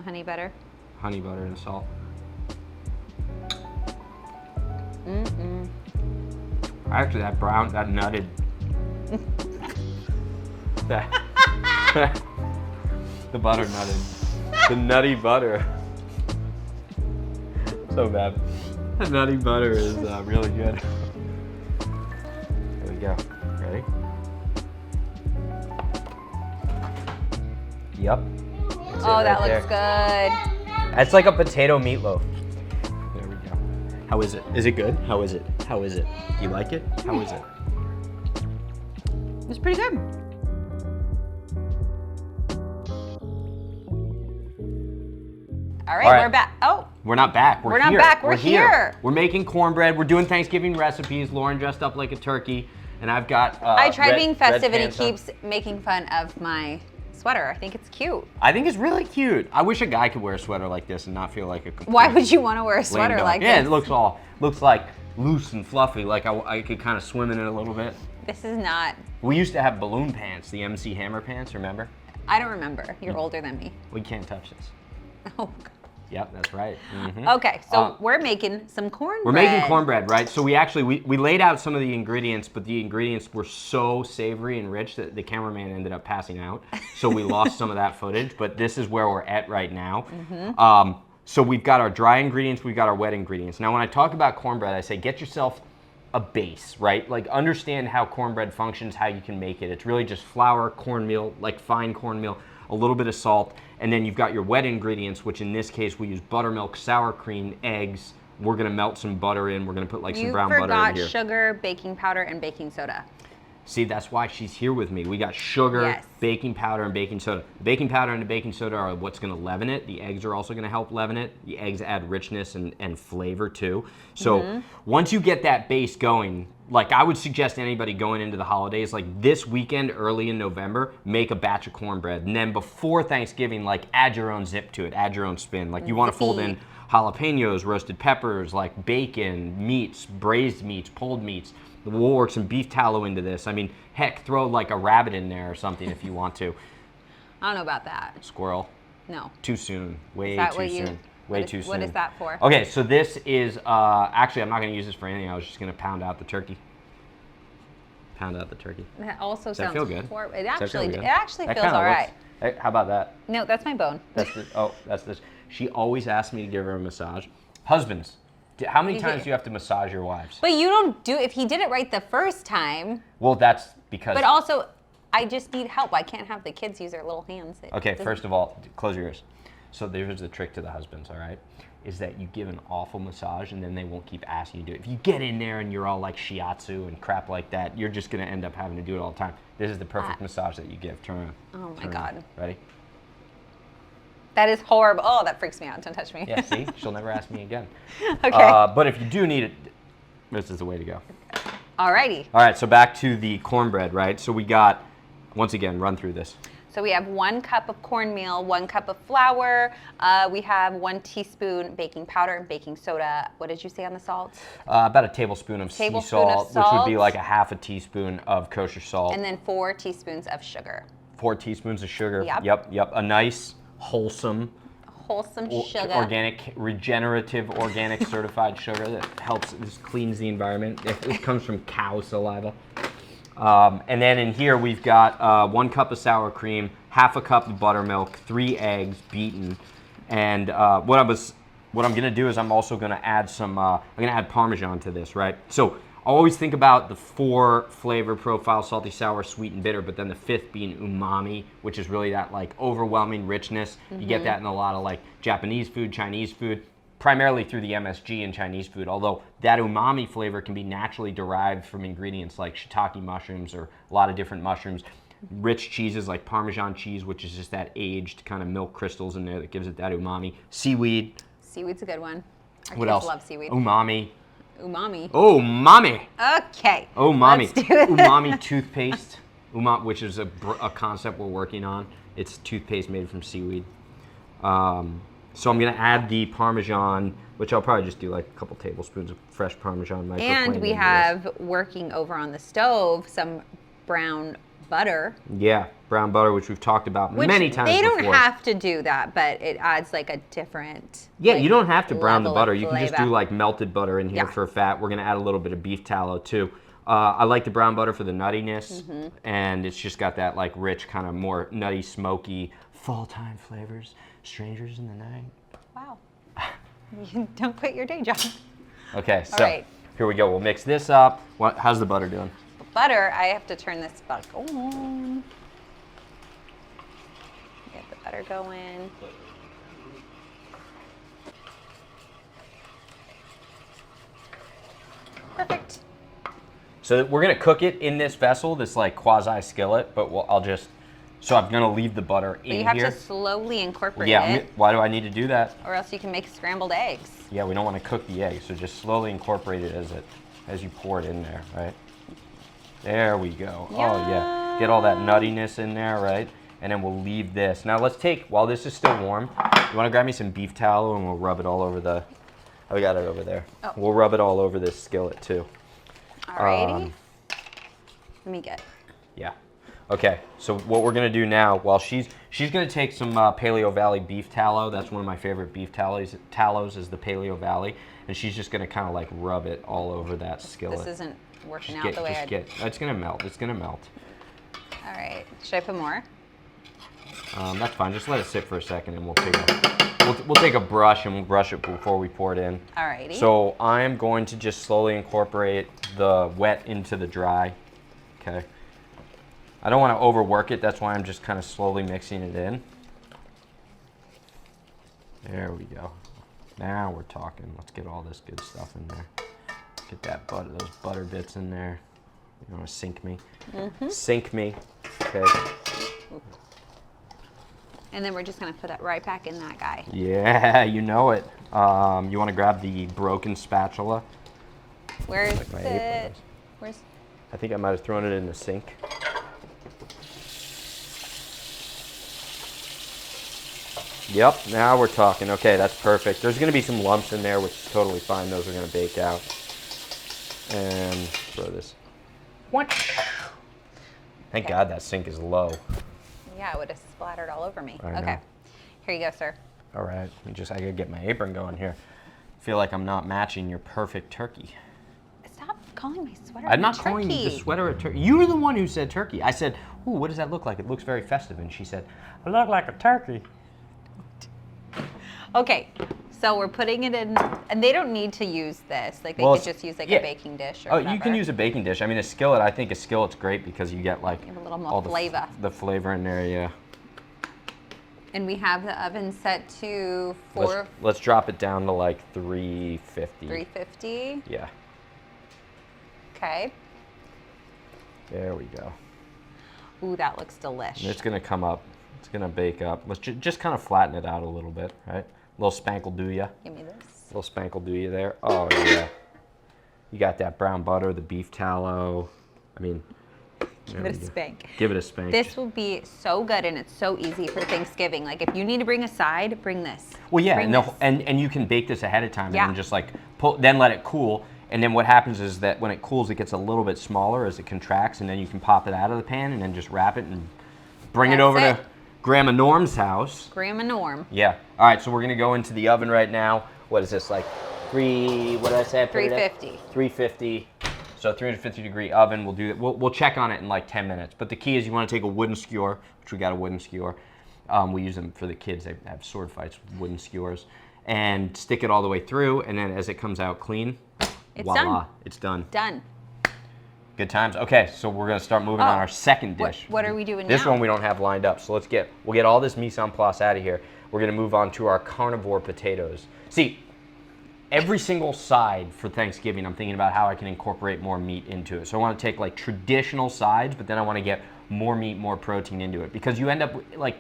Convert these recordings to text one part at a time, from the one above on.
honey butter. Honey butter and salt. Actually, that nutted. The butter nutted. The nutty butter. So bad. The nutty butter is really good. There we go. Ready? Yep. Oh, that looks good. That's like a potato meatloaf. There we go. How is it? Is it good? How is it? How is it? Do you like it? How is it? It's pretty good. All right, we're back. Oh. We're not back. We're not back. We're here. We're making cornbread. We're doing Thanksgiving recipes. Lauren dressed up like a turkey, and I've got. I tried being festive, and he keeps making fun of my sweater. I think it's cute. I think it's really cute. I wish a guy could wear a sweater like this and not feel like a complete. Why would you want to wear a sweater like this? Yeah, it looks like loose and fluffy. Like I could kind of swim in it a little bit. This is not. We used to have balloon pants, the MC Hammer pants. Remember? I don't remember. You're older than me. We can't touch this. Oh, God. Yep, that's right. Mm-hmm. Okay, so we're making some cornbread. We're making cornbread, right? So we laid out some of the ingredients, but the ingredients were so savory and rich that the cameraman ended up passing out. So we lost some of that footage, but this is where we're at right now. Mm-hmm. So we've got our dry ingredients, we've got our wet ingredients. Now when I talk about cornbread, I say get yourself a base, right? Like understand how cornbread functions, how you can make it. It's really just flour, cornmeal, like fine cornmeal, a little bit of salt, and then you've got your wet ingredients, which in this case we use buttermilk, sour cream, eggs. We're gonna melt some butter in. We're gonna put like some brown butter in here. You forgot sugar, baking powder, and baking soda. See, that's why she's here with me. We got sugar, baking powder, and baking soda. The baking powder and the baking soda are what's gonna leaven it. The eggs are also gonna help leaven it. The eggs add richness and flavor too. So once you get that base going, like I would suggest anybody going into the holidays, like this weekend, early in November, make a batch of cornbread. And then before Thanksgiving, like add your own zip to it, add your own spin. Like you wanna fold in jalapenos, roasted peppers, like bacon, meats, braised meats, pulled meats. We'll work some beef tallow into this. I mean, heck, throw like a rabbit in there or something if you want to. I don't know about that. Squirrel. No. Too soon. Way too soon. Way too soon. What is that for? Okay, so this is, actually I'm not gonna use this for anything. I was just gonna pound out the turkey. Pound out the turkey. That also Does that feel good? It actually feels all right. Hey, how about that? No, that's my bone. That's that's this. She always asks me to give her a massage. Husbands, how many times do you have to massage your wives? But you don't do, if he did it right the first time. Well, that's because. But also, I just need help. I can't have the kids use their little hands. Okay, first of all, close your ears. So there's the trick to the husbands, all right? Is that you give an awful massage and then they won't keep asking you to do it. If you get in there and you're all like shiatsu and crap like that, you're just gonna end up having to do it all the time. This is the perfect massage that you give. Turn around. Oh my God. Ready? That is horrible. Oh, that freaks me out. Don't touch me. Yeah, see? She'll never ask me again. Okay. But if you do need it, this is the way to go. Alrighty. All right, so back to the cornbread, right? So we got, once again, run through this. So we have 1 cup of cornmeal, 1 cup of flour. We have 1 teaspoon baking powder and baking soda. What did you say on the salt? About a tablespoon of sea salt, which would be like a half a teaspoon of kosher salt. And then 4 teaspoons of sugar. 4 teaspoons of sugar. Yep. Yep. A nice, wholesome sugar. Organic, regenerative, organic certified sugar that helps, just cleans the environment. It comes from cow saliva. And then in here we've got 1 cup of sour cream, half a cup of buttermilk, 3 eggs beaten, and what I'm gonna do is I'm also gonna add some. I'm gonna add Parmesan to this, right? So I always think about the 4 flavor profile: salty, sour, sweet, and bitter. But then the 5th being umami, which is really that like overwhelming richness. You get that in a lot of like Japanese food, Chinese food. Primarily through the MSG in Chinese food, although that umami flavor can be naturally derived from ingredients like shiitake mushrooms or a lot of different mushrooms. Rich cheeses like Parmesan cheese, which is just that aged kind of milk crystals in there that gives it that umami. Seaweed. Seaweed's a good one. Our What kids else? love seaweed. Umami. Umami. Oh, mommy. Okay. Oh, mommy. Let's do it. Umami toothpaste, which is a concept we're working on. It's toothpaste made from seaweed. So I'm gonna add the Parmesan, which I'll probably just do like a couple tablespoons of fresh Parmesan. And we have working over on the stove some brown butter. Yeah, brown butter, which we've talked about Which many times they before. don't have to do that, but it adds like a different. Yeah, like, you don't have to brown the level of butter. You can just flavor. do like melted butter in here Yeah. for fat. We're gonna add a little bit of beef tallow too. I like the brown butter for the nuttiness, and it's just got that like rich, kind of more nutty, smoky, fall time flavors. Strangers in the night. Wow. You don't quit your day job. Okay, so right. here we go. We'll mix this up. How's the butter doing? Butter, I have to turn this back on. Get the butter going. Perfect. So we're gonna cook it in this vessel, this like quasi skillet, but so I'm gonna leave the butter But in you have here. to slowly incorporate Yeah, it, why do I need to do that? or else you can make scrambled eggs. Yeah, we don't want to cook the egg, so just slowly incorporate it as you pour it in there, right? There we go. Oh yeah, get all that nuttiness in there, right? And then we'll leave this. Now let's take, while this is still warm, you want to grab me some beef tallow and we'll rub it all over the, oh, we got it over there. Oh. We'll rub it all over this skillet too. Alrighty. Let me get. Yeah. Okay, so what we're gonna do now, while she's gonna take some Paleo Valley beef tallow. That's one of my favorite beef tallows is the Paleo Valley, and she's just gonna kind of like rub it all over that skillet. This isn't working out the way I'd. It's gonna melt. It's gonna melt. All right. Should I put more? That's fine. Just let it sit for a second, and we'll take a brush and we'll brush it before we pour it in. Alrighty. So I am going to just slowly incorporate the wet into the dry. Okay. I don't want to overwork it. That's why I'm just kind of slowly mixing it in. There we go. Now we're talking. Let's get all this good stuff in there. Get that butter, those butter bits in there. You want to sink me? Sink me. Okay. And then we're just gonna put that right back in that guy. Yeah, you know it. You want to grab the broken spatula? Where's Like my apron it? is. Where's? I think I might have thrown it in the sink. Yep, now we're talking. Okay, that's perfect. There's going to be some lumps in there, which is totally fine. Those are going to bake out. And throw this. What? Thank Okay. God that sink is low. Yeah, it would have splattered all over me. I know. Okay. Here you go, sir. All right, I gotta get my apron going here. Feel like I'm not matching your perfect turkey. Stop calling my sweater. I'm a not calling turkey. the sweater a turkey. You were the one who said turkey. I said, "Ooh, what does that look like? It looks very festive." And she said, "I look like a turkey." Okay, so we're putting it in, and they don't need to use this. Like they Well, could just use like yeah. a baking dish or Oh, whatever. you can use a baking dish. I mean, a skillet. I think a skillet's great because you get like Give a little more all flavor. the flavor in there. Yeah. And we have the oven set to Let's drop it down to like 350. 350. Yeah. Okay. There we go. Ooh, that looks delish. And it's gonna come up. It's gonna bake up. Let's just kind of flatten it out a little bit, right? A little spankle do ya. Give me this. A little spankle do ya there. Oh yeah. You got that brown butter, the beef tallow. I mean, Give it a spank. give it a spank. This will be so good, and it's so easy for Thanksgiving. Like if you need to bring a side, bring this. Well, yeah, Bring and, this. and you can bake this ahead of time Yeah. and then just like then let it cool. And then what happens is that when it cools, it gets a little bit smaller as it contracts, and then you can pop it out of the pan and then just wrap it and bring it That's over it. to Grandma Norm's house. Grandma Norm. Yeah. All right, so we're gonna go into the oven right now. What is this like? What did I say? I put it at? 350. 350. So 350-degree oven. We'll do that. We'll check on it in like 10 minutes. But the key is you want to take a wooden skewer, which we got a wooden skewer. We use them for the kids. They have sword fights with wooden skewers, and stick it all the way through. And then as it comes out clean, It's voila, done. it's done. Done. Good times. Okay, so we're gonna start moving on our second dish. What are we doing This now? one we don't have lined up. So we'll get all this mise en place out of here. We're gonna move on to our carnivore potatoes. See, every single side for Thanksgiving, I'm thinking about how I can incorporate more meat into it. So I want to take like traditional sides, but then I want to get more meat, more protein into it, because you end up like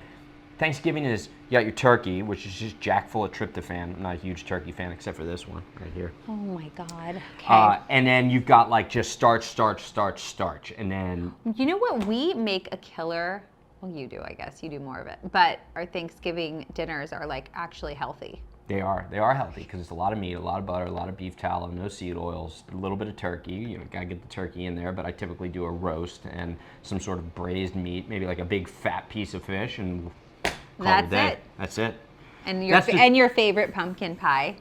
Thanksgiving is, you got your turkey, which is just jack full of tryptophan. I'm not a huge turkey fan except for this one right here. Oh my God. Okay. And then you've got like just starch, starch, starch, starch, and then You know what? We make a killer. Well, you do, I guess. You do more of it. But our Thanksgiving dinners are like actually healthy. They are healthy because it's a lot of meat, a lot of butter, a lot of beef tallow, no seed oils, a little bit of turkey. You know, gotta get the turkey in there, but I typically do a roast and some sort of braised meat, maybe like a big fat piece of fish, and call it a day. That's it. And your favorite pumpkin pie.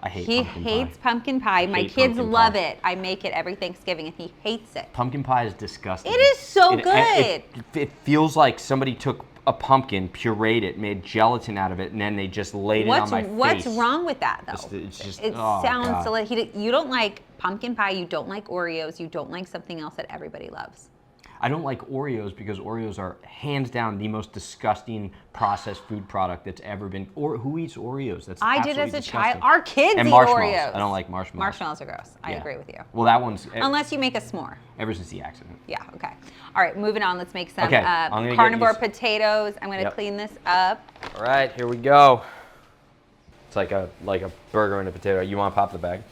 I hate He pumpkin hates pie. pumpkin pie. My kids love it. I make it every Thanksgiving, and he hates it. Pumpkin pie is disgusting. It is so good. It feels like somebody took a pumpkin, pureed it, made gelatin out of it, and then they just laid it on my face. What's wrong with that, though? It sounds delicious. You don't like pumpkin pie. You don't like Oreos. You don't like something else that everybody loves. I don't like Oreos because Oreos are hands down the most disgusting processed food product that's ever been. Or who eats Oreos? That's I did as a disgusting. child. Our kids and eat marshmallows. Oreos. I don't like marshmallows. Marshmallows are gross. I agree with you. Well, that one's unless you make a s'more. Ever since the accident. Yeah. Okay. All right. Moving on. Let's make some carnivore potatoes. I'm going to clean this up. All right. Here we go. It's like a burger and a potato. You want to pop the bag?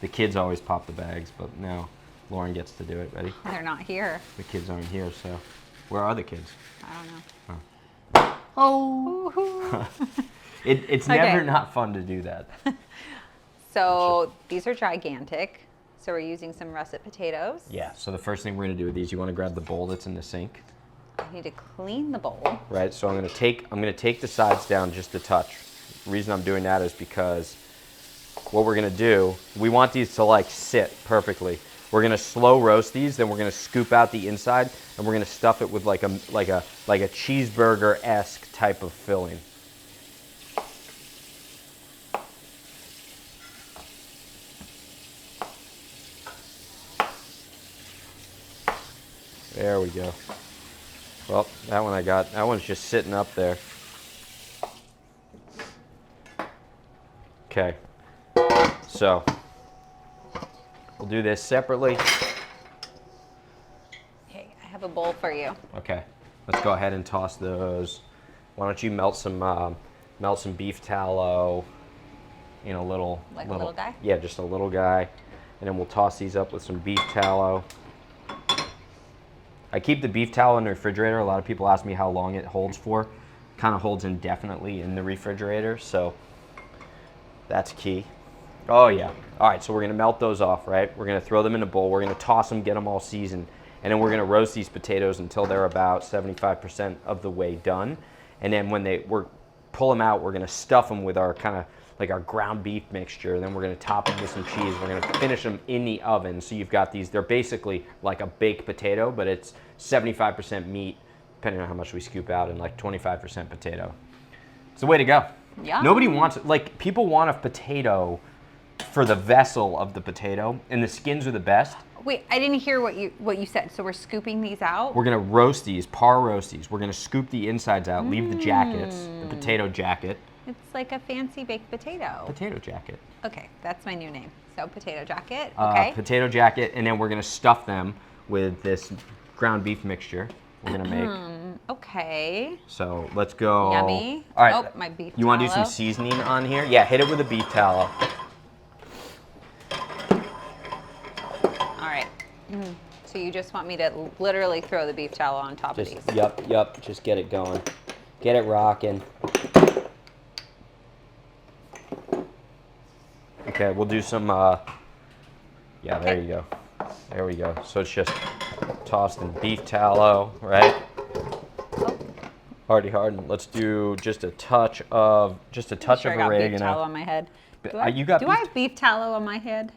The kids always pop the bags, but now Lauren gets to do it. Ready? They're not here. The kids aren't here, so where are the kids? I don't know. Oh. It's never not fun to do that. So these are gigantic. So we're using some russet potatoes. Yeah. So the first thing we're gonna do with these, you want to grab the bowl that's in the sink. I need to clean the bowl. Right. So I'm gonna take the sides down just a touch. The reason I'm doing that is because what we're gonna do, we want these to like sit perfectly. We're gonna slow roast these, then we're gonna scoop out the inside, and we're gonna stuff it with like a cheeseburger-esque type of filling. There we go. Well, that one's just sitting up there. Okay. So we'll do this separately. Okay, I have a bowl for you. Okay, let's go ahead and toss those. Why don't you melt some beef tallow in a little guy? Yeah, just a little guy, and then we'll toss these up with some beef tallow. I keep the beef tallow in the refrigerator. A lot of people ask me how long it holds for. Kind of holds indefinitely in the refrigerator, so that's key. Oh yeah. All right, so we're gonna melt those off, right? We're gonna throw them in a bowl. We're gonna toss them, get them all seasoned, and then we're gonna roast these potatoes until they're about 75% of the way done. And then when we're pull them out, we're gonna stuff them with our kind of like our ground beef mixture. Then we're gonna top them with some cheese. We're gonna finish them in the oven. So you've got these. They're basically like a baked potato, but it's 75% meat, depending on how much we scoop out, and like 25% potato. It's the way to go. Yeah. Nobody wants it. Like, people want a potato for the vessel of the potato, and the skins are the best. Wait, I didn't hear what you said. So we're scooping these out? We're gonna roast these, roast these. We're gonna scoop the insides out, leave the jackets, the potato jacket. It's like a fancy baked potato. Potato jacket. Okay, that's my new name. So potato jacket, okay. Potato jacket, and then we're gonna stuff them with this ground beef mixture we're gonna make. Okay. So let's go. Yummy. All right. Oh, my beef You want to do some seasoning on here? Yeah, hit it with a beef tallow. All right. So you just want me to literally throw the beef tallow on top of these? Yep. Just get it going. Get it rocking. Okay, we'll do some, yeah, there you go. There we go. So it's just tossed in beef tallow, right? Already hardened. Let's do just a touch of oregano. I got beef tallow on my head. Do I have beef tallow on my head?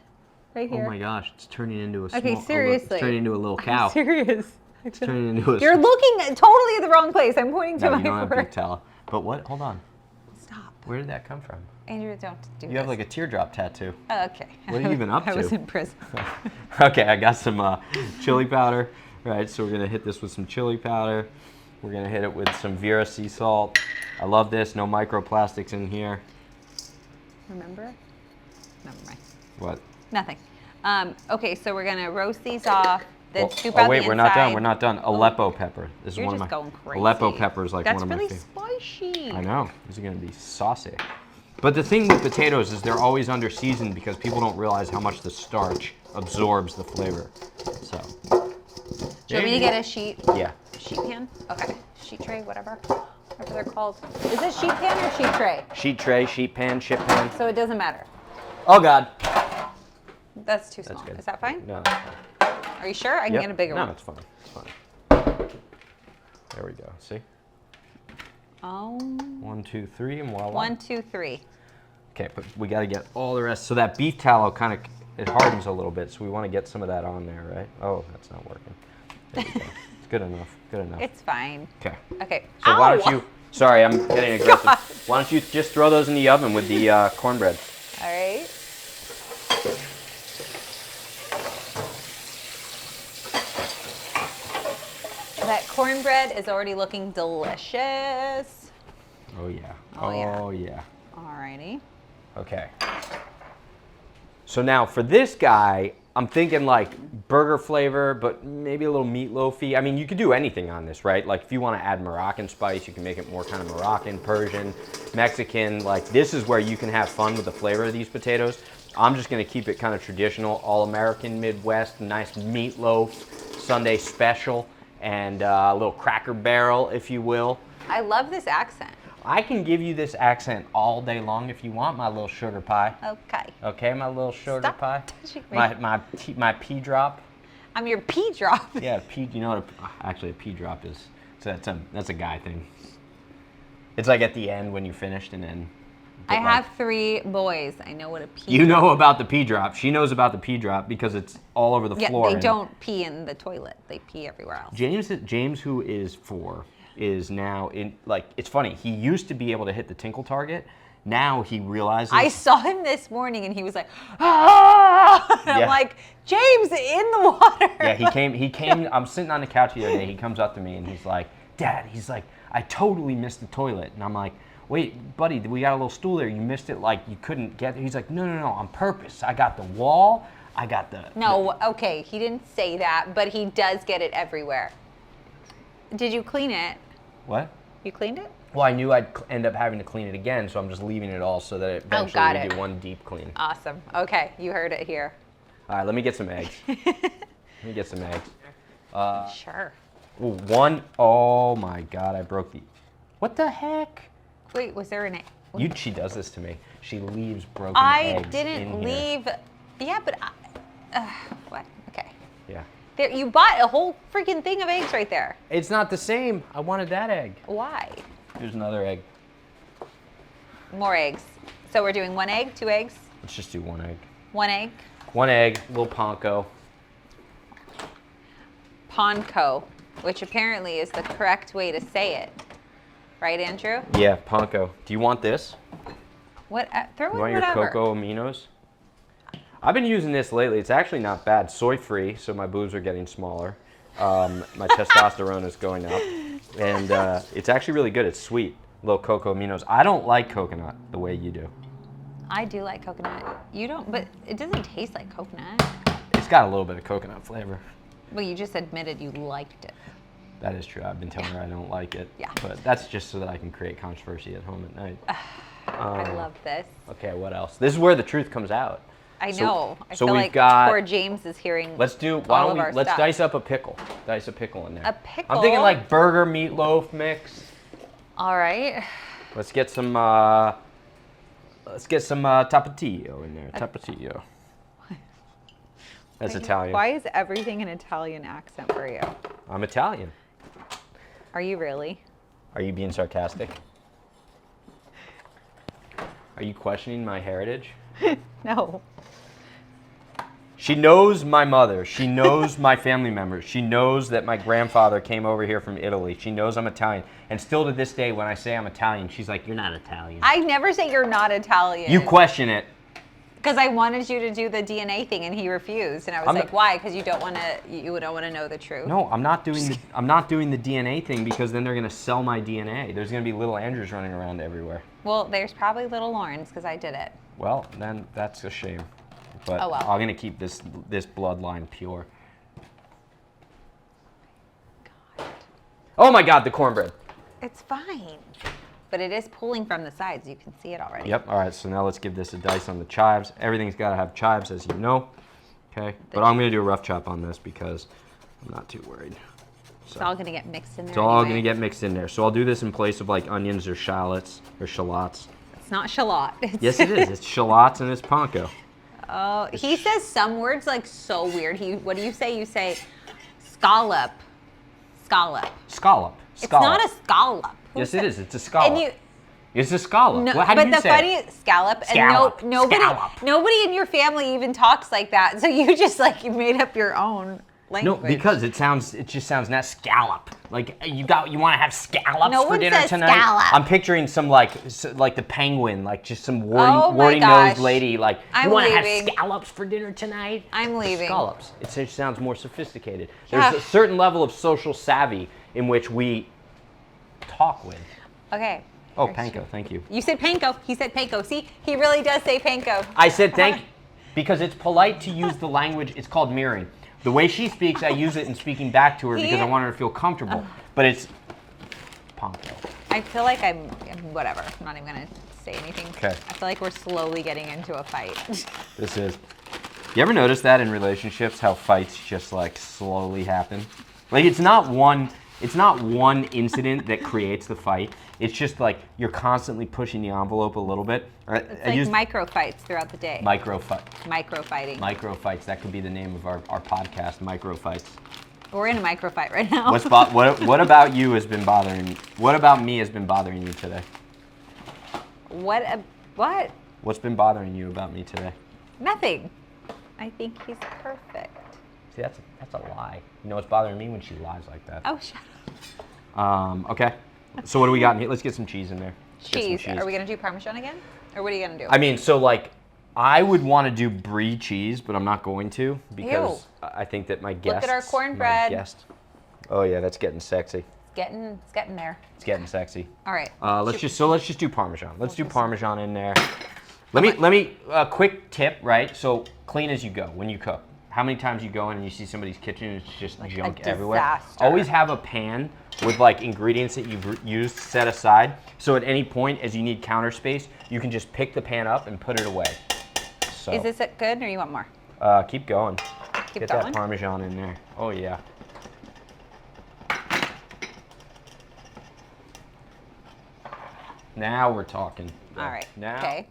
Right here. Oh my gosh, it's turning into a seriously. It's turning into a little cow. I'm serious. It's turning into a. You're looking totally at the wrong place. I'm pointing to my you don't have forehead. beef tallow. But what? Hold on. Stop. Where did that come from? Andrew, don't do this. You have like a teardrop tattoo. Okay. What have you been up to? I was in prison. Okay, I got some chili powder. Right, so we're gonna hit this with some chili powder. We're gonna hit it with some Vera sea salt. I love this. No microplastics in here. Remember? Never mind. What? Nothing. Okay, so we're gonna roast these off. Then scoop out the wait, inside. we're not done. We're not done. Aleppo pepper. This is You're one of just my. going crazy. Aleppo pepper is like That's one of my really favorite. spicy. I know. These are gonna be saucy. But the thing with potatoes is they're always under seasoned because people don't realize how much the starch absorbs the flavor. So. Do you want me to get a sheet? Yeah. Sheet pan? Okay. Sheet tray, whatever. Whatever they're called. Is it sheet pan or sheet tray? Sheet tray, sheet pan, chip pan. So it doesn't matter. Oh God. That's too small. Good. Is that fine? No, that's fine. Are you sure? I can get a bigger one. No, it's fine. It's fine. There we go. See? Oh. 1, 2, 3, and voila. 1, 2, 3. Okay, but we got to get all the rest. So that beef tallow kind of, it hardens a little bit, so we want to get some of that on there, right? Oh, that's not working. There we go. It's good enough. Good enough. It's fine. Okay. Okay. So why don't you, sorry, I'm getting aggressive. God. Why don't you just throw those in the oven with the cornbread? All right. That cornbread is already looking delicious. Oh yeah. Oh, yeah. Alrighty. Okay. So now for this guy, I'm thinking like burger flavor, but maybe a little meatloafy. I mean, you could do anything on this, right? Like if you want to add Moroccan spice, you can make it more kind of Moroccan, Persian, Mexican. Like this is where you can have fun with the flavor of these potatoes. I'm just going to keep it kind of traditional, all American, Midwest, nice meatloaf, Sunday special, and a little Cracker Barrel, if you will. I love this accent. I can give you this accent all day long if you want, my little sugar pie. Okay. Okay, my little sugar Stop pie. touching me. My pea drop. I'm your pea drop. Yeah, pea. You know what? Actually, a pea drop is. So that's a guy thing. It's like at the end when you finished, and then. I have 3 boys. I know what a pea. You know about the pea drop. She knows about the pea drop because it's all over the floor. Yeah, they don't pee in the toilet. They pee everywhere else. James, who is 4, is now in, like, it's funny. He used to be able to hit the tinkle target. Now he realizes. I saw him this morning and he was like, ah! And I'm like, James, in the water. Yeah, he came, I'm sitting on the couch the other day. He comes up to me and he's like, Dad, he's like, I totally missed the toilet. And I'm like, wait, buddy, we got a little stool there. You missed it, like you couldn't get it. He's like, no, on purpose. I got the wall. I got the. No, okay, he didn't say that, but he does get it everywhere. Did you clean it? What? You cleaned it? Well, I knew I'd end up having to clean it again, so I'm just leaving it all so that eventually we do one deep clean. Awesome. Okay, you heard it here. All right, let me get some eggs. Sure. Ooh, one. Oh my God, I broke the. What the heck? Wait, was there an egg? She does this to me. She leaves broken I eggs didn't in leave. Here. Yeah, but what? Okay. Yeah. There, you bought a whole freaking thing of eggs right there. It's not the same. I wanted that egg. Why? Here's another egg. More eggs. So we're doing 1 egg, 2 eggs? Let's just do 1 egg. 1 egg. 1 egg, little panko. Panko, which apparently is the correct way to say it. Right, Andrew? Yeah, panko. Do you want this? What? Throw in You want your whatever. cocoa aminos? I've been using this lately. It's actually not bad. Soy-free, so my boobs are getting smaller. My testosterone is going up. And it's actually really good. It's sweet. Little cocoa aminos. I don't like coconut the way you do. I do like coconut. You don't, but it doesn't taste like coconut. It's got a little bit of coconut flavor. Well, you just admitted you liked it. That is true. I've been telling her I don't like it. Yeah. But that's just so that I can create controversy at home at night. I love this. Okay, what else? This is where the truth comes out. I know. I so feel we've like got, poor James is hearing. Let's do. Why don't we? Let's dice up a pickle. Dice a pickle in there. A pickle. I'm thinking like burger meatloaf mix. All right. Let's get some. Tapatio in there. Tapatio. That's Italian. Why is everything an Italian accent for you? I'm Italian. Are you really? Are you being sarcastic? Are you questioning my heritage? No. She knows my mother. She knows my family members. She knows that my grandfather came over here from Italy. She knows I'm Italian. And still to this day, when I say I'm Italian, she's like, you're not Italian. I never say you're not Italian. You question it. Because I wanted you to do the DNA thing and he refused. And I was like, why? Because you don't want to know the truth. No, I'm not doing the DNA thing because then they're going to sell my DNA. There's going to be little Andrews running around everywhere. Well, there's probably little Laurens because I did it. Well, then that's a shame. But oh, well. I'm going to keep this bloodline pure. God. Oh my God, the cornbread. It's fine. But it is pulling from the sides. You can see it already. Yep. All right. So now let's give this a dice on the chives. Everything's got to have chives, as you know. Okay. But I'm going to do a rough chop on this because I'm not too worried. It's all gonna get mixed in there. It's all anyway. gonna get mixed in there. So I'll do this in place of like onions or shallots or shallots. It's not shallot. Yes, it is. It's shallots and it's panko. Oh, he says some words like so weird. What do you say? You say scallop. Scallop. Scallop. It's not a scallop. Yes, it is. It's a scallop. And you, It's a scallop. no, How do but you the say funny it? scallop, Scallop. and nobody in your family even talks like that. So you just like you made up your own language. No, because it just sounds not scallop. Like you want to have scallops No for one dinner says tonight. scallop. I'm picturing some like the penguin, like just some Oh my warty gosh. nosed lady. Like I'm you want to have leaving. scallops for dinner tonight. I'm leaving. Scallops. It just sounds more sophisticated. Yeah. There's a certain level of social savvy in which we talk with. Okay. Oh, panko. Thank you. You said panko. He said panko. See, he really does say panko. I said thank because it's polite to use the language. It's called mirroring. The way she speaks, I use it in speaking back to her because I want her to feel comfortable. But it's panko. I feel like I'm whatever. I'm not even gonna say anything. Okay. I feel like we're slowly getting into a fight. This is. You ever notice that in relationships, how fights just like slowly happen? Like it's not one incident that creates the fight. It's just like you're constantly pushing the envelope a little bit. It's like micro fights throughout the day. Micro fight. Micro fighting. Micro fights. That could be the name of our podcast. Micro fights. We're in a micro fight right now. What about you has been bothering? What about me has been bothering you today? What? What's been bothering you about me today? Nothing. I think he's perfect. See, that's a lie. You know what's bothering me when she lies like that. Oh, shut up. Okay. So what do we got in here? Let's get some cheese in there. Let's get some Cheese. Are we gonna do Parmesan again, or what are you gonna do? I mean, so like, I would want to do brie cheese, but I'm not going to because I think that my guests. Look at our cornbread. Oh yeah, that's getting sexy. It's getting there. It's getting sexy. All right. Let's just do Parmesan. Let's do Parmesan in there. Let me quick tip, right? So clean as you go when you cook. How many times you go in and you see somebody's kitchen and it's just Like junk a everywhere? disaster. Always have a pan with like ingredients that you've used set aside. So at any point, as you need counter space, you can just pick the pan up and put it away. So Is this good, or you want more? keep going. Keep Get going. that Parmesan in there. Oh yeah. Now we're talking. All right. Now. Okay.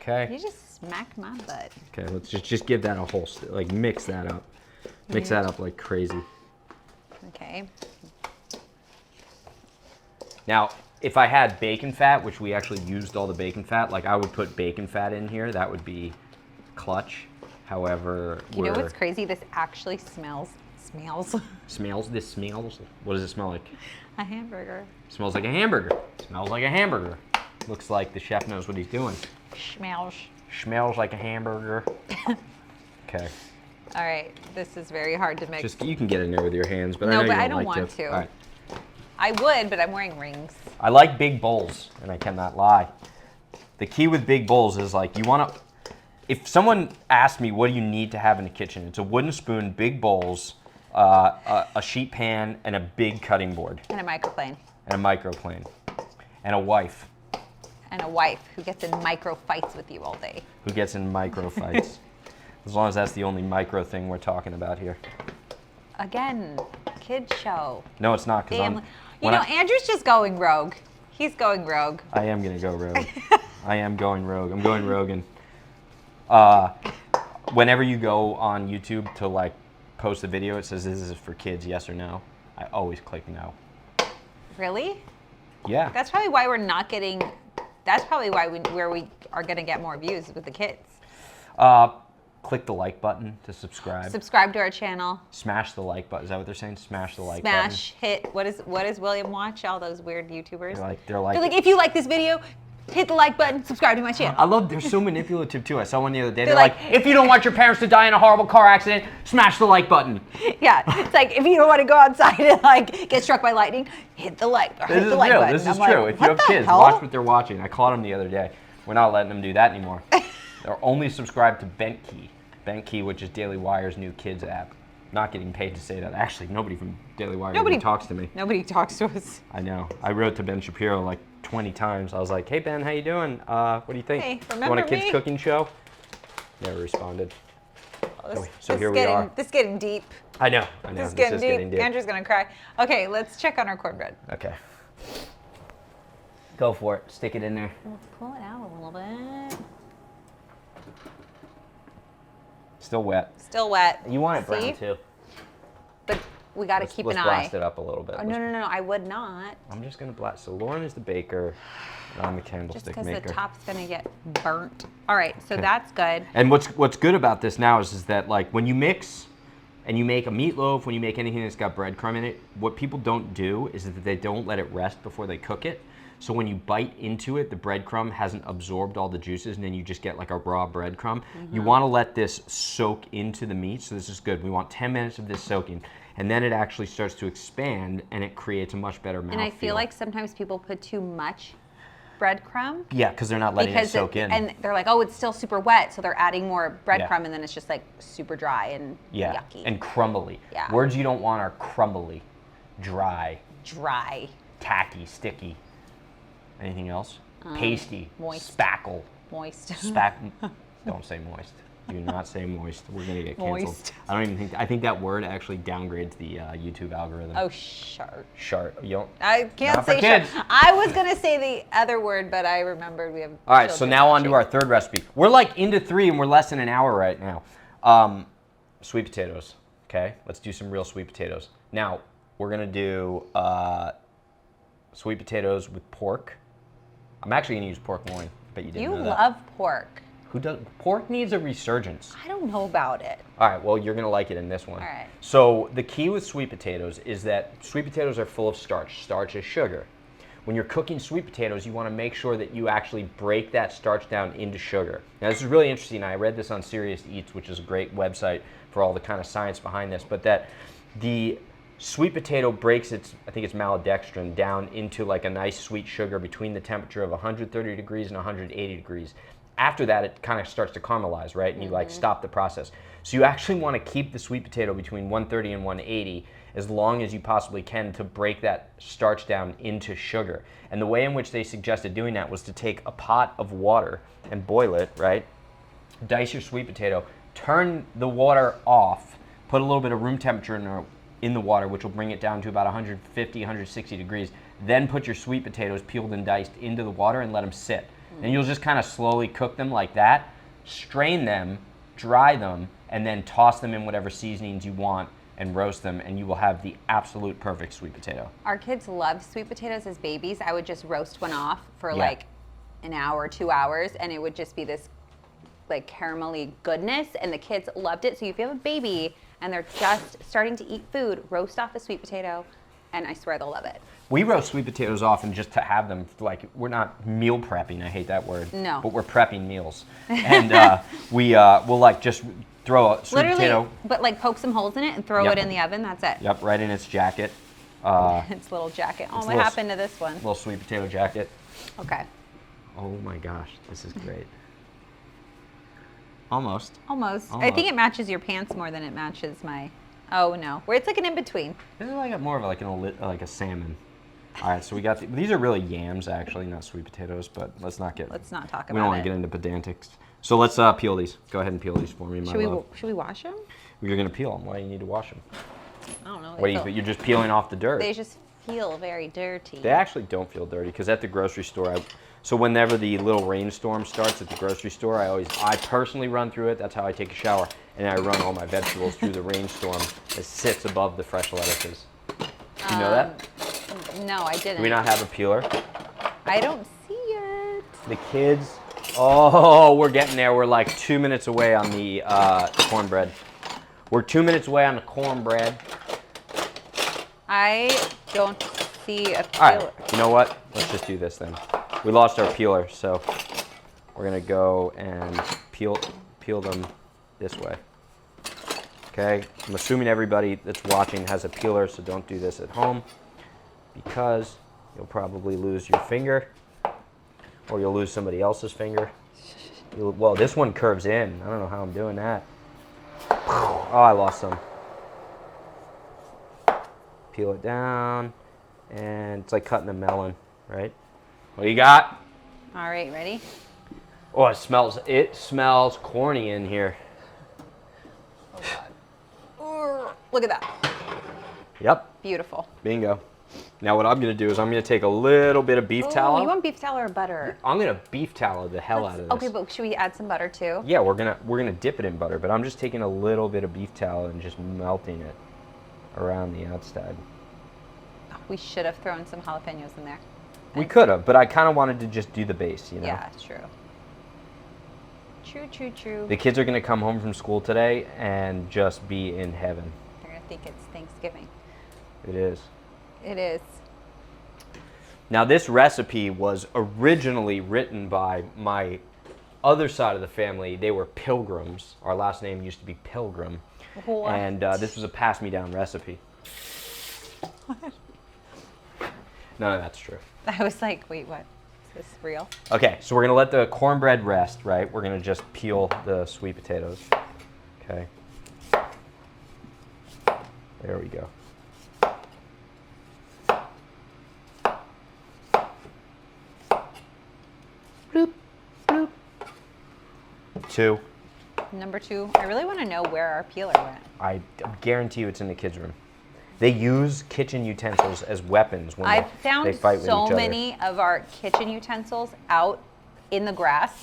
Okay. You just smacked my butt. Okay, let's just give that a whole, like mix that up. Mix that up like crazy. Okay. Now, if I had bacon fat, which we actually used all the bacon fat, like I would put bacon fat in here. That would be clutch. However, You know what's crazy? This actually smells. Smells? This smells? What does it smell like? A hamburger. Smells like a hamburger. Smells like a hamburger. Looks like the chef knows what he's doing. Smells. Smells like a hamburger. Okay. All right. This is very hard to mix. Just you can get in there with your hands, but No, I know but you I don't don't like want to. All right. I would, but I'm wearing rings. I like big bowls, and I cannot lie. The key with big bowls is like you want to. If someone asks me what do you need to have in the kitchen, it's a wooden spoon, big bowls, a sheet pan, and a big cutting board, And a microplane. and a microplane, and a wife And a wife who gets in micro fights with you all day. who gets in micro fights. As long as that's the only micro thing we're talking about here. Again, kid show. No, it's not because Family. Andrew's just going rogue. He's going rogue. I am gonna go rogue. I am going rogue. I'm going Rogan. Whenever you go on YouTube to like post a video, it says this is for kids, yes or no. I always click no. Really? Yeah. That's probably why we're not getting. That's probably why we are gonna get more views with the kids. Click the like button to subscribe. Subscribe to our channel. Smash the like button. Is that what they're saying? Smash the like button. Smash, hit. What does William watch? All those weird YouTubers. They're like if you like this video, hit the like button. Subscribe to my channel. I love. They're so manipulative too. I saw one the other day. They're They're like, if you don't want your parents to die in a horrible car accident, smash the like button. Yeah, it's like if you don't want to go outside and like get struck by lightning, hit the like. Or This hit is the like real. button. This is I'm like, true. If you what have the kids, hell? watch what they're watching. I caught them the other day. We're not letting them do that anymore. They're only subscribed to BentKey. BentKey, which is Daily Wire's new kids app. Not getting paid to say that. Actually, nobody from Daily Wire even talks to me. Nobody talks to us. I know. I wrote to Ben Shapiro like 20 times. I was like, hey, Ben, how you doing? What do you think? Hey, You remember want a kids me? cooking show? Never responded. So here we are. This is getting deep. I know. This is getting deep. Andrew's gonna cry. Okay, let's check on our cornbread. Okay. Go for it. Stick it in there. Let's pull it out a little bit. Still wet. Still wet. You want it brown too. But we got to keep an eye. Let's blast it up a little bit. Oh, no, I would not. I'm just going to blast. So Lauren is the baker, and I'm the candlestick maker. Just because the top's going to get burnt. All right, so that's good. And what's good about this now is that like when you mix and you make a meatloaf, when you make anything that's got breadcrumb in it, what people don't do is that they don't let it rest before they cook it. So when you bite into it, the breadcrumb hasn't absorbed all the juices, and then you just get like a raw breadcrumb. You want to let this soak into the meat, so this is good. We want 10 minutes of this soaking, and then it actually starts to expand, and it creates a much better mouthfeel. And I feel like sometimes people put too much breadcrumb. Yeah, because they're not letting it soak in. And they're like, oh, it's still super wet, so they're adding more breadcrumb, and then it's just like super dry and yucky. And crumbly. Yeah. Words you don't want are crumbly, dry, tacky, sticky. Anything else? Pasty. Moist. Spackle. Moist. Don't say moist. Do not say moist. We're gonna get canceled. Moist. I think that word actually downgrades the YouTube algorithm. Oh, shart. Shart. You don't. I can't Not for say kids. shart. I was gonna say the other word, but I remembered we have. All right. So now on to our third recipe. We're like into 3, and we're less than an hour right now. Sweet potatoes. Okay. Let's do some real sweet potatoes. Now we're gonna do sweet potatoes with pork. I'm actually going to use pork loin, but you didn't know that. You love pork. Who does? Pork needs a resurgence. I don't know about it. All right, well, you're going to like it in this one. All right. So the key with sweet potatoes is that sweet potatoes are full of starch. Starch is sugar. When you're cooking sweet potatoes, you want to make sure that you actually break that starch down into sugar. Now, this is really interesting. I read this on Serious Eats, which is a great website for all the kind of science behind this, but that the sweet potato breaks its, I think it's maltodextrin, down into like a nice sweet sugar between the temperature of 130 degrees and 180 degrees. After that, it kind of starts to caramelize, right? And you like stop the process. So you actually want to keep the sweet potato between 130 and 180 as long as you possibly can to break that starch down into sugar. And the way in which they suggested doing that was to take a pot of water and boil it, right? Dice your sweet potato, turn the water off, put a little bit of room temperature in the water, which will bring it down to about 150, 160 degrees. Then put your sweet potatoes, peeled and diced, into the water and let them sit. And you'll just kind of slowly cook them like that. Strain them, dry them, and then toss them in whatever seasonings you want and roast them, and you will have the absolute perfect sweet potato. Our kids love sweet potatoes as babies. I would just roast one off for like an hour, 2 hours, and it would just be this like caramelly goodness, and the kids loved it. So if you have a baby and they're just starting to eat food, roast off a sweet potato, and I swear they'll love it. We roast sweet potatoes often just to have them, like, we're not meal prepping, I hate that word. No. But we're prepping meals. And we'll like just throw a sweet potato. But like poke some holes in it and throw it in the oven, that's it. Yep, right in its jacket. Its little jacket. Oh, what happened to this one? Little sweet potato jacket. Okay. Oh my gosh, this is great. Almost. I think it matches your pants more than it matches my. Oh no, where it's like an in between. This is like more of like a salmon. All right, so we got these are really yams actually, not sweet potatoes, but let's not talk about it. We don't want to get into pedantics. So let's peel these. Go ahead and peel these for me, my love. Should we wash them? You're gonna peel them. Why do you need to wash them? I don't know. You're just peeling off the dirt. They just feel very dirty. They actually don't feel dirty because at the grocery store, so whenever the little rainstorm starts at the grocery store, I personally run through it. That's how I take a shower, and I run all my vegetables through the rainstorm that sits above the fresh lettuces. Do you know that? No, I didn't. Do we not have a peeler? I don't see it. The kids, oh, we're getting there. We're like 2 minutes away on the cornbread. We're 2 minutes away on the cornbread. I don't see a peeler. All right, you know what? Let's just do this then. We lost our peeler, so we're gonna go and peel them this way. Okay, I'm assuming everybody that's watching has a peeler, so don't do this at home because you'll probably lose your finger or you'll lose somebody else's finger. Well, this one curves in. I don't know how I'm doing that. Oh, I lost some. Peel it down, and it's like cutting a melon, right? What do you got? All right, ready? Oh, it smells corny in here. Look at that. Yep. Beautiful. Bingo. Now what I'm going to do is I'm going to take a little bit of beef Oh, tallow. you want beef tallow or butter? I'm going to beef tallow the hell out of this. Okay, but should we add some butter too? Yeah, we're gonna dip it in butter, but I'm just taking a little bit of beef tallow and just melting it around the outside. We should have thrown some jalapenos in there. We could have, but I kind of wanted to just do the base, you know? Yeah, true. True. The kids are going to come home from school today and just be in heaven. They're going to think it's Thanksgiving. It is. It is. Now, this recipe was originally written by my other side of the family. They were Pilgrims. Our last name used to be Pilgrim. What? And this was a pass-me-down recipe. What? None of that's true. I was like, wait, what? Is this real? Okay, so we're going to let the cornbread rest, right? We're going to just peel the sweet potatoes. Okay. There we go. Bloop, bloop. 2. Number 2, I really want to know where our peeler went. I guarantee you it's in the kids' room. They use kitchen utensils as weapons when I've they found fight with each so other. many of our kitchen utensils out in the grass.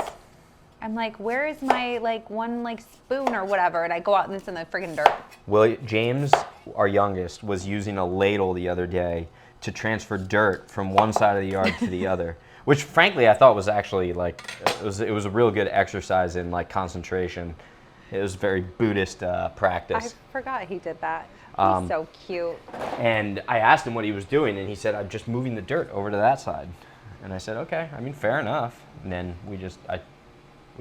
I'm like, where is my one spoon or whatever? And I go out and it's in the friggin' dirt. Well, James, our youngest, was using a ladle the other day to transfer dirt from one side of the yard to the other, which frankly I thought was actually it was a real good exercise in concentration. It was very Buddhist practice. I forgot he did that. He's so cute. And I asked him what he was doing, and he said, "I'm just moving the dirt over to that side." And I said, "Okay, I mean, fair enough." And then we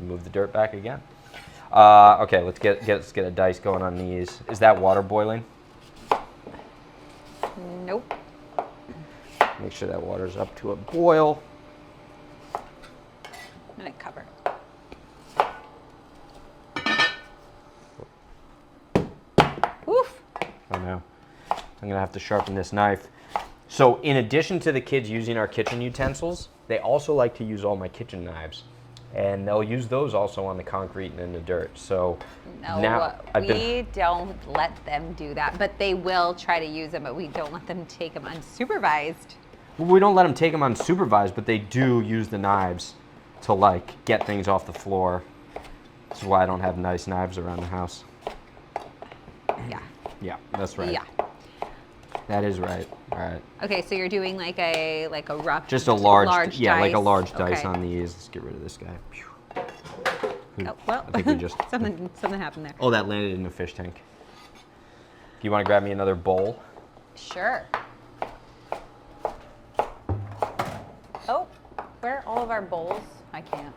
moved the dirt back again. Okay, let's get a dice going on these. Is that water boiling? Nope. Make sure that water's up to a boil. I'm gonna cover. Oof. Oh no. I'm gonna have to sharpen this knife. So in addition to the kids using our kitchen utensils, they also like to use all my kitchen knives. And they'll use those also on the concrete and in the dirt. So No, now we don't let them do that, but they will try to use them, but we don't let them take them unsupervised. we don't let them take them unsupervised, but they do use the knives to get things off the floor. This is why I don't have nice knives around the house. Yeah. Yeah, that's right. Yeah. That is right. All right. Okay, so you're doing like a rough, Just a large dice. like a large dice Okay. on these. Let's get rid of this guy. Phew. Oh, well, I think we just something happened there. Oh, that landed in the fish tank. Do you want to grab me another bowl? Sure. Oh, where are all of our bowls? I can't.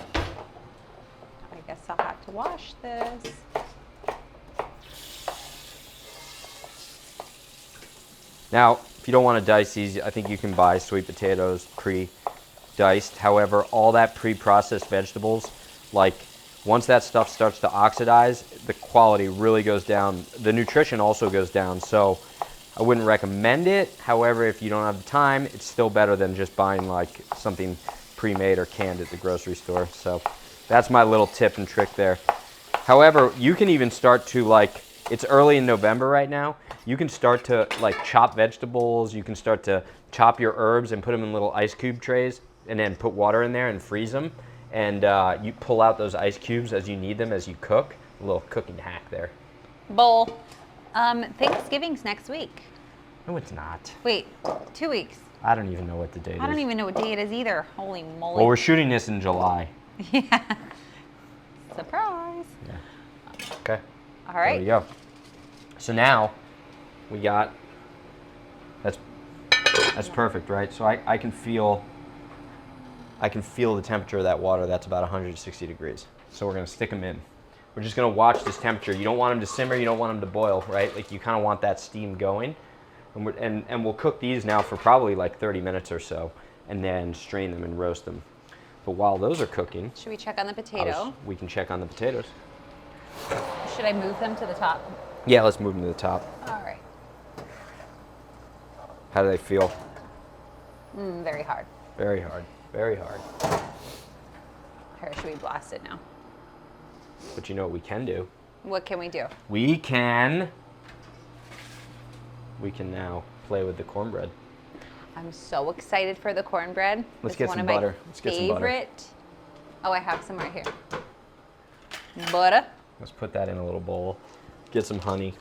I guess I'll have to wash this. Now, if you don't want to dice these, I think you can buy sweet potatoes pre-diced. However, all that pre-processed vegetables, once that stuff starts to oxidize, the quality really goes down. The nutrition also goes down, so I wouldn't recommend it. However, if you don't have the time, it's still better than just buying something pre-made or canned at the grocery store. So that's my little tip and trick there. However, you can even start to it's early in November right now. You can start to chop vegetables. You can start to chop your herbs and put them in little ice cube trays and then put water in there and freeze them. And you pull out those ice cubes as you need them as you cook. A little cooking hack there. Bowl. Thanksgiving's next week. No, it's not. Wait, 2 weeks. I don't even know what the date is. I don't even know what day it is either. Holy moly. Well, we're shooting this in July. Yeah. Surprise. Yeah. Okay. All right. There you go. So now we got, that's perfect, right? So I can feel the temperature of that water. That's about 160 degrees. So we're gonna stick them in. We're just gonna watch this temperature. You don't want them to simmer, you don't want them to boil, right? You kind of want that steam going. And we'll cook these now for probably 30 minutes or so, and then strain them and roast them. But while those are cooking, Should we check on the potato? we can check on the potatoes. Should I move them to the top? Yeah, let's move them to the top. All right. How do they feel? Very hard. Very hard. Very hard. Here, should we blast it now? But you know what we can do? What can we do? We can now play with the cornbread. I'm so excited for the cornbread. Let's It's get one some of butter. my Let's get some butter. favorite. Oh, I have some right here. Butter. Let's put that in a little bowl. Get some honey.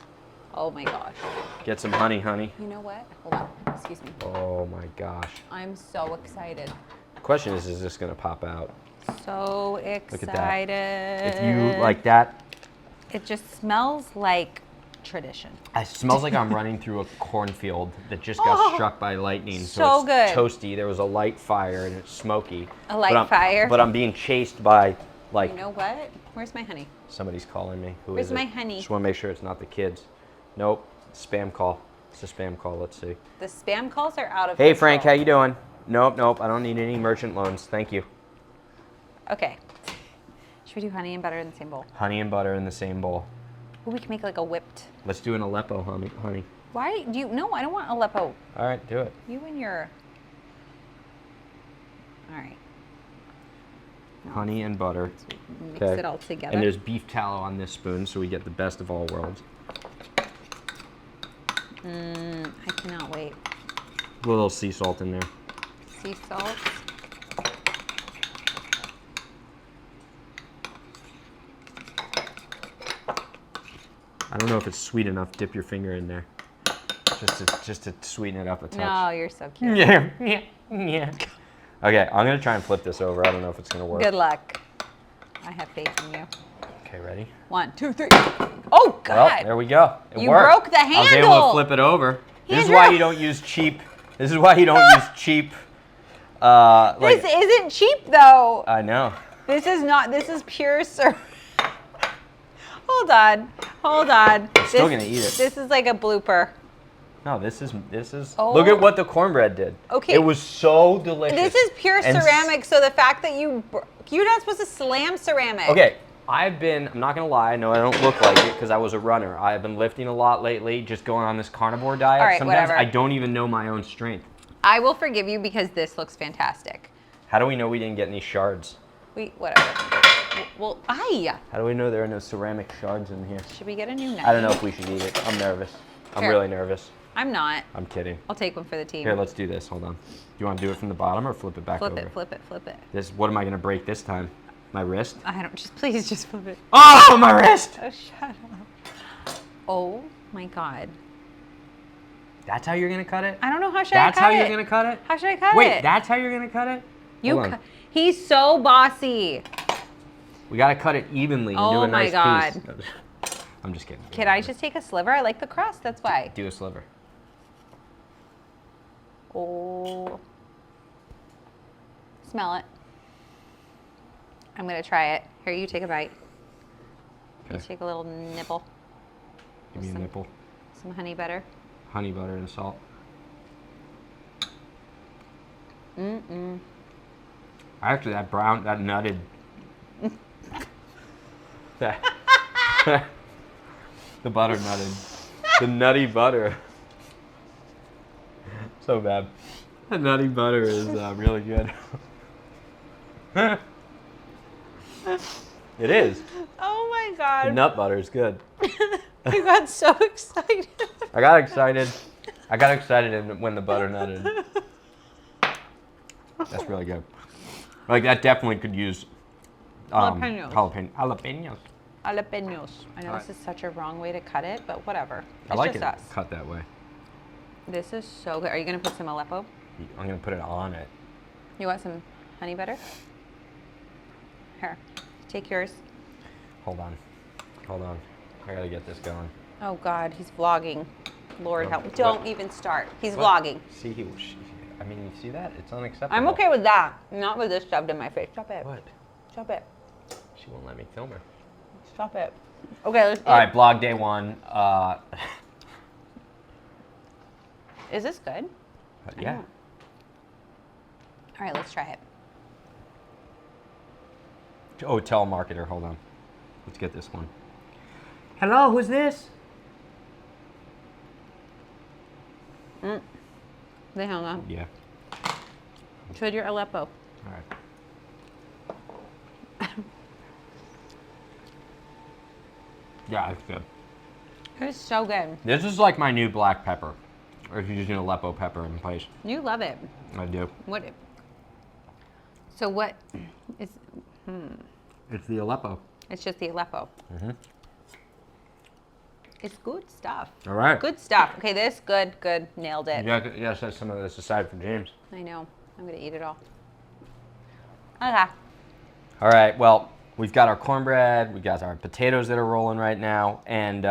Oh my gosh. Get some honey, honey. You know what? Hold on. Excuse me. Oh my gosh. I'm so excited. The question is this going to pop out? So excited. Look at that. If you like that, It just smells like tradition. it smells like I'm running through a cornfield that just got struck by lightning. So it's good. Toasty. There was a light fire and it's smoky. A light fire? But I'm being chased by, like, You know what? Where's my honey? somebody's calling me. Who Where's is it? my honey? Just want to make sure it's not the kids. Nope. Spam call. It's a spam call. Let's see. The spam calls are out of Hey, control. Frank. How you doing? Nope. I don't need any merchant loans. Thank you. Okay. Should we do honey and butter in the same bowl? Honey and butter in the same bowl. Well, we can make like a whipped. Let's do an Aleppo honey. Why do you? No, I don't want Aleppo. All right, do it. You and your. All right. Honey and butter. Mix it all together. And there's beef tallow on this spoon, so we get the best of all worlds. I cannot wait. A little sea salt in there. Sea salt. I don't know if it's sweet enough. Dip your finger in there, just to sweeten it up a touch. No, you're so cute. Yeah. Okay, I'm gonna try and flip this over. I don't know if it's gonna work. Good luck. I have faith in you. Okay, ready? 1, 2, 3. Oh God! Well, there we go. It You worked. broke the I was able to handle. flip it over. This is Andrew. why you don't use cheap. This is why you don't use cheap. This isn't cheap though. I know. This is not. This is pure sir. Hold on. I'm still gonna eat it. This is like a blooper. No, this is. Oh. Look at what the cornbread did. Okay. It was so delicious. This is pure And ceramic. So the fact that you're not supposed to slam ceramic. Okay, I'm not gonna lie, I know I don't look like it because I was a runner. I've been lifting a lot lately, just going on this carnivore diet. All right, Sometimes whatever. I don't even know my own strength. I will forgive you because this looks fantastic. How do we know we didn't get any shards? Whatever. Well, How do we know there are no ceramic shards in here? should we get a new knife? I don't know if we should eat it. I'm nervous. I'm Here. really nervous. I'm not. I'm kidding. I'll take one for the team. Here, let's do this. Hold on. Do you want to do it from the bottom or flip it back over? Flip it. What am I gonna break this time? My wrist? I don't. Please just flip it. Oh, my wrist! Oh, shut up. Oh my God. That's how you're gonna cut it? I don't know how should I cut it. That's how you're gonna cut it? How should I cut it? Wait, that's how you're gonna cut it? Hold on. He's so bossy. We gotta cut it evenly and do Oh a my nice God. piece. I'm just kidding. Can I just take a sliver? I like the crust. That's why. Do a sliver. Oh. Smell it. I'm gonna try it. Here, you take a bite. You Okay. take a little nibble. Give me a nipple. Some honey butter. Honey butter and salt. Actually, that nutted. The butter nutted. The nutty butter. So bad. The nutty butter is really good. It is. Oh my The God. nut butter is good. You got so excited. I got excited. When the butter nutted. That's really good. Like that definitely could use Jalapenos. Jalapenos. Jalapenos. I know All right. this is such a wrong way to cut it, but whatever. It's I like just it us. cut that way. This is so good. Are you gonna put some Aleppo? I'm gonna put it on it. You want some honey butter? Here, take yours. Hold on. I gotta get this going. Oh God, he's vlogging. Lord Oh, help. what? Don't even start. He's What? vlogging. See, you see that? It's unacceptable. I'm okay with that. Not with this shoved in my face. Stop it. What? Stop it. She won't let me film her. Stop it. Okay, let's All right, blog day one. Is this good? Yeah. All right, let's try it. Oh, telemarketer. Hold on. Let's get this one. Hello, who's this? They hung up. Yeah. Should your Aleppo. All right. Yeah, it's good. It's so good. This is like my new black pepper. Or if you're using Aleppo pepper in place. You love it. I do. What? So what is? It's the Aleppo. It's just the Aleppo. Mm-hmm. It's good stuff. All right. Good stuff. Okay, this good. Nailed it. Yeah, yeah, set some of this aside for James. I know. I'm gonna eat it all. Okay. All right. Well, we've got our cornbread. We got our potatoes that are rolling right now, and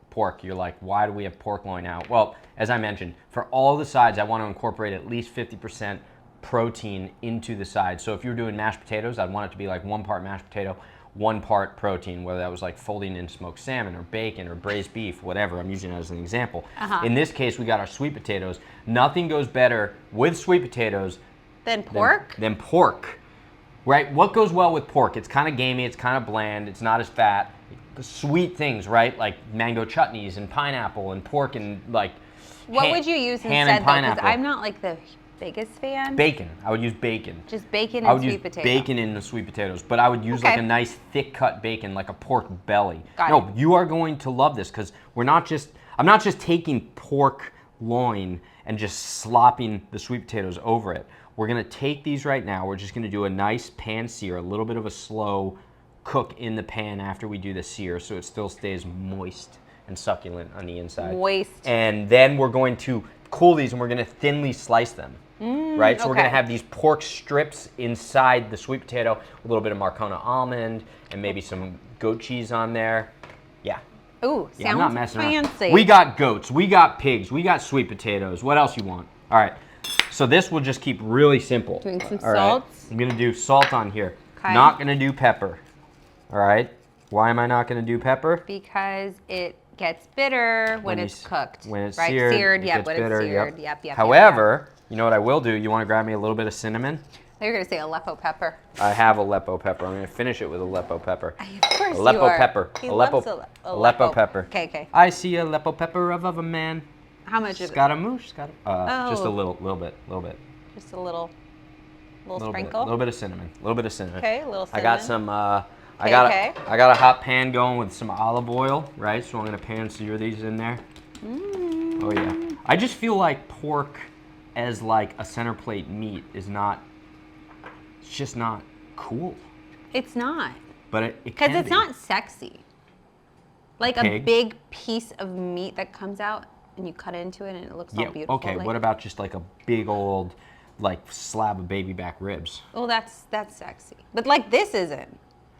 pork. You're like, why do we have pork loin now? Well, as I mentioned, for all the sides, I want to incorporate at least 50% protein into the sides. So if you're doing mashed potatoes, I'd want it to be like 1 part mashed potato, 1 part protein, whether that was like folding in smoked salmon or bacon or braised beef, whatever. I'm using it as an example. In this case, we got our sweet potatoes. Nothing goes better with sweet potatoes Then pork? than pork. Right? What goes well with pork? It's kind of gamey, it's kind of bland, it's not as fat. The sweet things, right? Like mango chutneys and pineapple and pork and like What would you use ham instead and though? pineapple. Because I'm not like the biggest fan. Bacon. I would use bacon. Just bacon I and would use sweet potato. bacon in the sweet potatoes, but I would use like a nice thick cut bacon, like a pork belly. Got no, it. you are going to love this because I'm not just taking pork loin and just slopping the sweet potatoes over it. We're gonna take these right now. We're just gonna do a nice pan sear, a little bit of a slow cook in the pan after we do the sear, so it still stays moist and succulent on the inside. Moist. And then we're going to cool these and we're gonna thinly slice them. Right, so we're gonna okay. have these pork strips inside the sweet potato, a little bit of Marcona almond, and maybe some goat cheese on there. Yeah. Ooh, Yeah, I'm not messing fancy. around. We got goats, we got pigs, we got sweet potatoes. What else you want? All right. So this will just keep really simple. Doing some All right? salts. I'm gonna do salt on here. Okay. Not gonna do pepper. All right. Why am I not gonna do pepper? Because it gets bitter when it's cooked. When it's right? seared, yep, it when gets bitter. it's seared. Yep. However, you know what I will do? You want to grab me a little bit of cinnamon? You're gonna say Aleppo pepper. I have Aleppo pepper. I'm gonna finish it with Aleppo pepper. Of course Aleppo you are. pepper. He Aleppo, loves Aleppo pepper. Okay. I see Aleppo pepper of a man. How much is it? Scaramouche. Just a Oh. little bit. Just a little A sprinkle. little bit of cinnamon. A little bit of cinnamon. Okay, a little cinnamon. I got some. I Okay. got a hot pan going with some olive oil, right? So I'm gonna pan sear these in there. Oh yeah. I just feel like pork as like a center plate meat is not. It's just not cool. It's not. But it Because can it's be. not sexy. Like a Pig? big piece of meat that comes out and you cut into it and it looks all Yeah. beautiful. Okay. like- What about just like a big old, like slab of baby back ribs? Well, that's sexy. But like this isn't.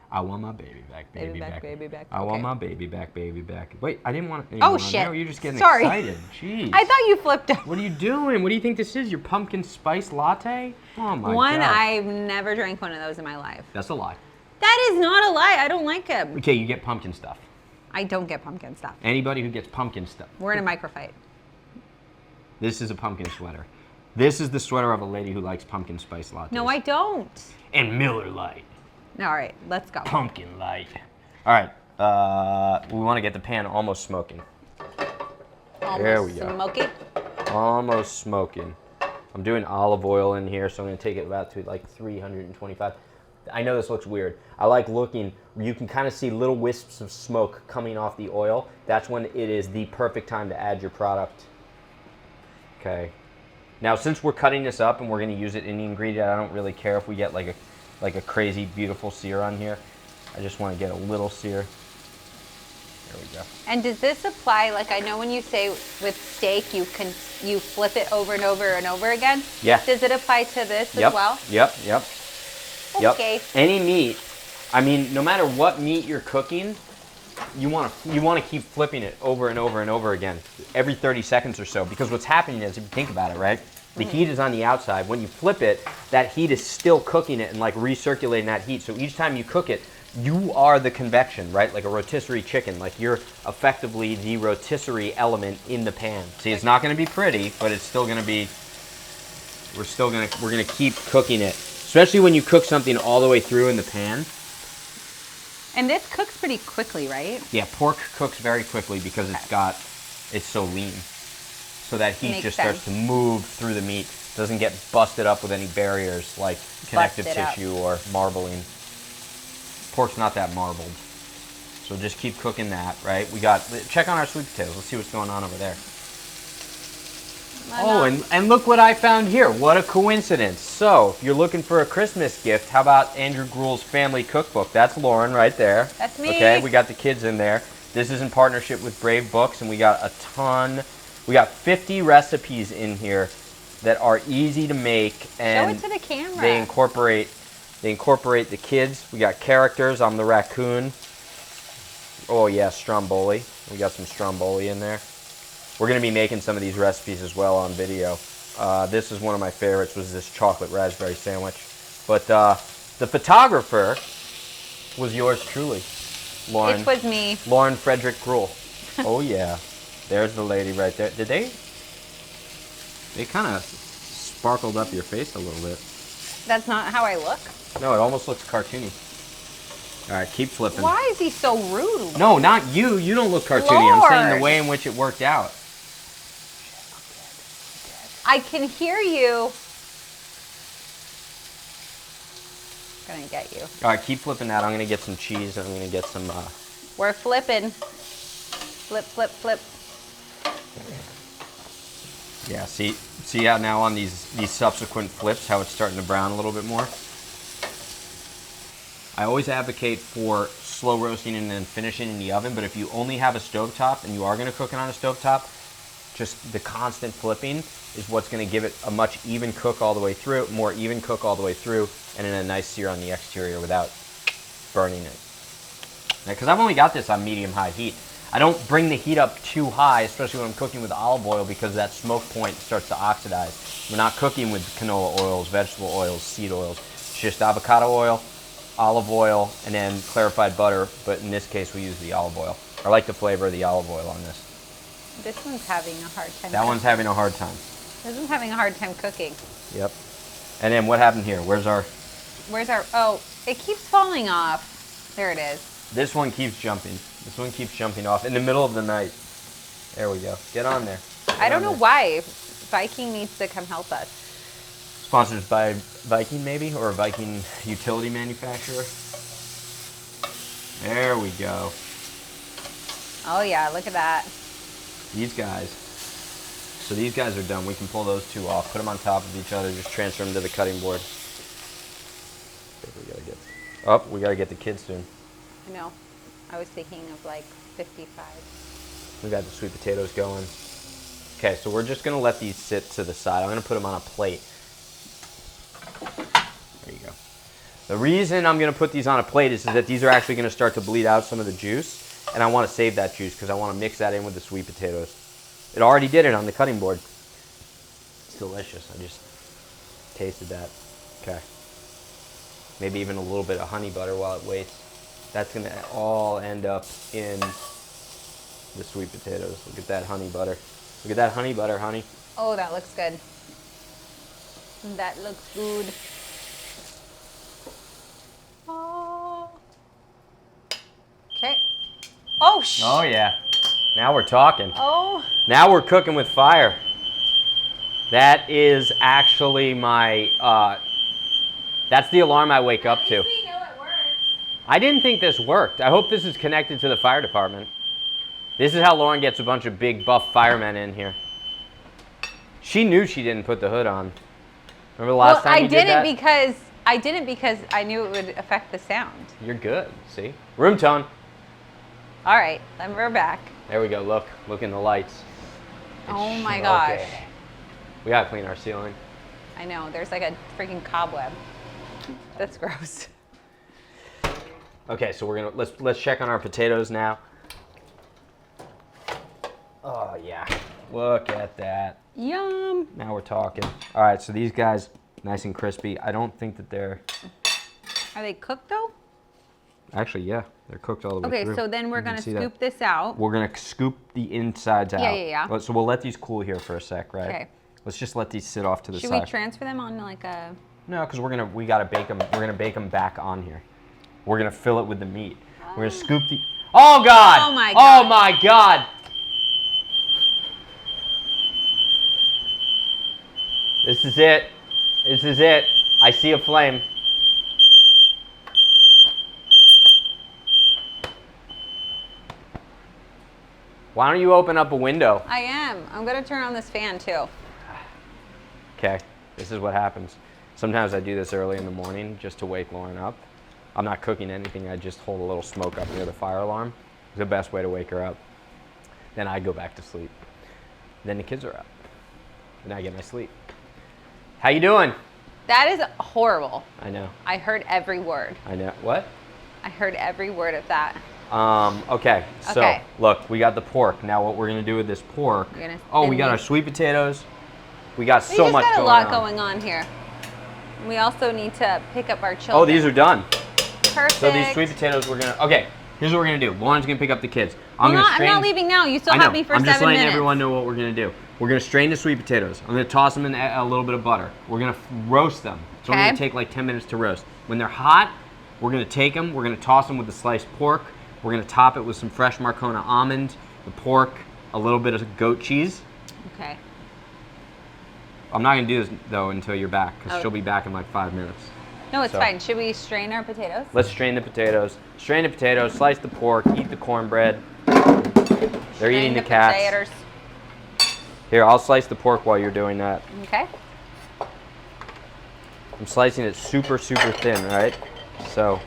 I want my baby back, baby back. Baby back. I want Okay. my baby back, baby back. Wait, I didn't want. Oh shit! No, you're just getting Sorry. excited. Jeez. I thought you flipped it. What are you doing? What do you think this is? Your pumpkin spice latte? Oh my One, god. I've never drank one of those in my life. That's a lie. That is not a lie. I don't like them. Okay, you get pumpkin stuff. I don't get pumpkin stuff. Anybody who gets pumpkin stuff. We're in a microfight. This is a pumpkin sweater. This is the sweater of a lady who likes pumpkin spice lattes. No, I don't. And Miller Lite. All right, let's go. Pumpkin Light. All right. We want to get the pan almost smoking. Almost There we go. smoky. Almost smoking. I'm doing olive oil in here, so I'm going to take it about to like 325. I know this looks weird. I like looking, you can kind of see little wisps of smoke coming off the oil. That's when it is the perfect time to add your product. Okay. Now, since we're cutting this up and we're going to use it in the ingredient, I don't really care if we get like a crazy beautiful sear on here. I just want to get a little sear. There we go. And does this apply, like I know when you say with steak, you flip it over and over and over again? Yeah. Does it apply to this Yep. as well? Yep. Okay. Any meat, I mean, no matter what meat you're cooking, you want to keep flipping it over and over and over again, every 30 seconds or so. Because what's happening is, if you think about it, right? The heat is on the outside. When you flip it, that heat is still cooking it and like recirculating that heat. So each time you cook it, you are the convection, right? Like a rotisserie chicken. Like you're effectively the rotisserie element in the pan. See, it's not going to be pretty, but it's still going to be. We're going to keep cooking it, especially when you cook something all the way through in the pan. And this cooks pretty quickly, right? Yeah, pork cooks very quickly because it's so lean. So that heat Makes just sense. starts to move through the meat. Doesn't get busted up with any barriers like connective Busted up. tissue or marbling. Pork's not that marbled. So just keep cooking that, right? Check on our sweet potatoes. Let's see what's going on over there. Oh, and look what I found here. What a coincidence. So, if you're looking for a Christmas gift, how about Andrew Gruel's Family Cookbook? That's Lauren right there. That's me. Okay, we got the kids in there. This is in partnership with Brave Books, and we got we got 50 recipes in here that are easy to make. And show it to the camera. They incorporate the kids. We got characters. I'm the raccoon. Oh yeah, stromboli. We got some stromboli in there. We're going to be making some of these recipes as well on video. This is one of my favorites, was this chocolate raspberry sandwich. But the photographer was yours truly, Lauren. It was me. Lauren Frederick Gruel. Oh yeah, there's the lady right there. Did they kind of sparkled up your face a little bit. That's not how I look. No, it almost looks cartoony. All right, keep flipping. Why is he so rude? No, not you. You don't look cartoony. Lord. I'm saying the way in which it worked out. I can hear you. I'm gonna get you. All right, keep flipping that. I'm gonna get some cheese and I'm gonna get some. We're flipping. Flip, flip, flip. Yeah, see how now on these subsequent flips how it's starting to brown a little bit more. I always advocate for slow roasting and then finishing in the oven, but if you only have a stovetop and you are going to cook it on a stovetop, just the constant flipping is what's going to give it a much even cook all the way through, more even cook all the way through, and then a nice sear on the exterior without burning it. Because I've only got this on medium-high heat. I don't bring the heat up too high, especially when I'm cooking with olive oil, because that smoke point starts to oxidize. We're not cooking with canola oils, vegetable oils, seed oils. It's just avocado oil, olive oil, and then clarified butter, but in this case we use the olive oil. I like the flavor of the olive oil on this. This one's having a hard time. That one's having a hard time. This one's having a hard time cooking. Yep. And then what happened here? Where's our... Oh, it keeps falling off. There it is. This one keeps jumping. This one keeps jumping off in the middle of the night. There we go. Get on there. I don't know why. Viking needs to come help us. Sponsored by Viking, maybe? Or a Viking utility manufacturer? There we go. Oh yeah, look at that. These guys. So these guys are done. We can pull those two off, put them on top of each other, just transfer them to the cutting board. We gotta get the kids soon. I know. I was thinking of like 55. We got the sweet potatoes going. Okay, so we're just gonna let these sit to the side. I'm gonna put them on a plate. There you go. The reason I'm gonna put these on a plate is that these are actually gonna start to bleed out some of the juice, and I wanna save that juice because I wanna mix that in with the sweet potatoes. It already did it on the cutting board. It's delicious. I just tasted that. Okay. Maybe even a little bit of honey butter while it waits. That's gonna all end up in the sweet potatoes. Look at that honey butter. Look at that honey butter, honey. Oh, that looks good. That looks good. Oh. Okay. Oh, Oh yeah. Now we're talking. Oh. Now we're cooking with fire. That is actually my, that's the alarm I wake up to. We know it works. I didn't think this worked. I hope this is connected to the fire department. This is how Lauren gets a bunch of big buff firemen in here. She knew she didn't put the hood on. Remember the last time you did that? I didn't because I knew it would affect the sound. You're good, see? Room tone. All right, then we're back. There we go, look in the lights. Oh my smoking. gosh. We gotta clean our ceiling. I know, there's like a freaking cobweb. That's gross. Okay, so we're gonna, let's check on our potatoes now. Oh yeah, look at that. Yum. Now we're talking. All right, so these guys, nice and crispy. I don't think that they're... Are they cooked though? Actually, yeah, they're cooked all the way through. Okay, so then we're gonna see scoop this out. We're gonna scoop the insides out. Yeah. So we'll let these cool here for a sec, right? Okay. Let's just let these sit off to the Should side. we transfer them on like a... No, because we gotta bake them. We're gonna bake them back on here. We're gonna fill it with the meat. We're gonna scoop the... Oh God! Oh my God! Oh my God! This is it. This is it. I see a flame. Why don't you open up a window? I am. I'm gonna turn on this fan too. Okay, this is what happens. Sometimes I do this early in the morning just to wake Lauren up. I'm not cooking anything, I just hold a little smoke up near the fire alarm. It's the best way to wake her up. Then I go back to sleep. Then the kids are up. And I get my sleep. How you doing? That is horrible. I know. I heard every word. I know. What? I heard every word of that. Okay, so Okay. look, we got the pork. Now what we're gonna do with this pork, You're gonna oh, we thin got our these. sweet potatoes. We got We so just much got a going lot on. going on here. We also need to pick up our children. Oh, these are done. Perfect. So these sweet potatoes, we're gonna, okay, here's what we're gonna do. Lauren's gonna pick up the kids. I'm not leaving now. You still I know, have me for I'm 7 just letting minutes. everyone know what we're gonna do. We're gonna strain the sweet potatoes. I'm gonna toss them in a little bit of butter. We're gonna roast them. So I'm Okay. gonna take like 10 minutes to roast. When they're hot, we're gonna take them, we're gonna toss them with the sliced pork. We're gonna top it with some fresh Marcona almond, the pork, a little bit of goat cheese. Okay. I'm not gonna do this though until you're back, because Oh. she'll be back in like 5 minutes. No, it's So- fine. Should we strain our potatoes? Let's strain the potatoes. Strain the potatoes, slice the pork, eat the cornbread. They're eating the cats. Potatoes. Here, I'll slice the pork while you're doing that. Okay. I'm slicing it super, super thin, right? So,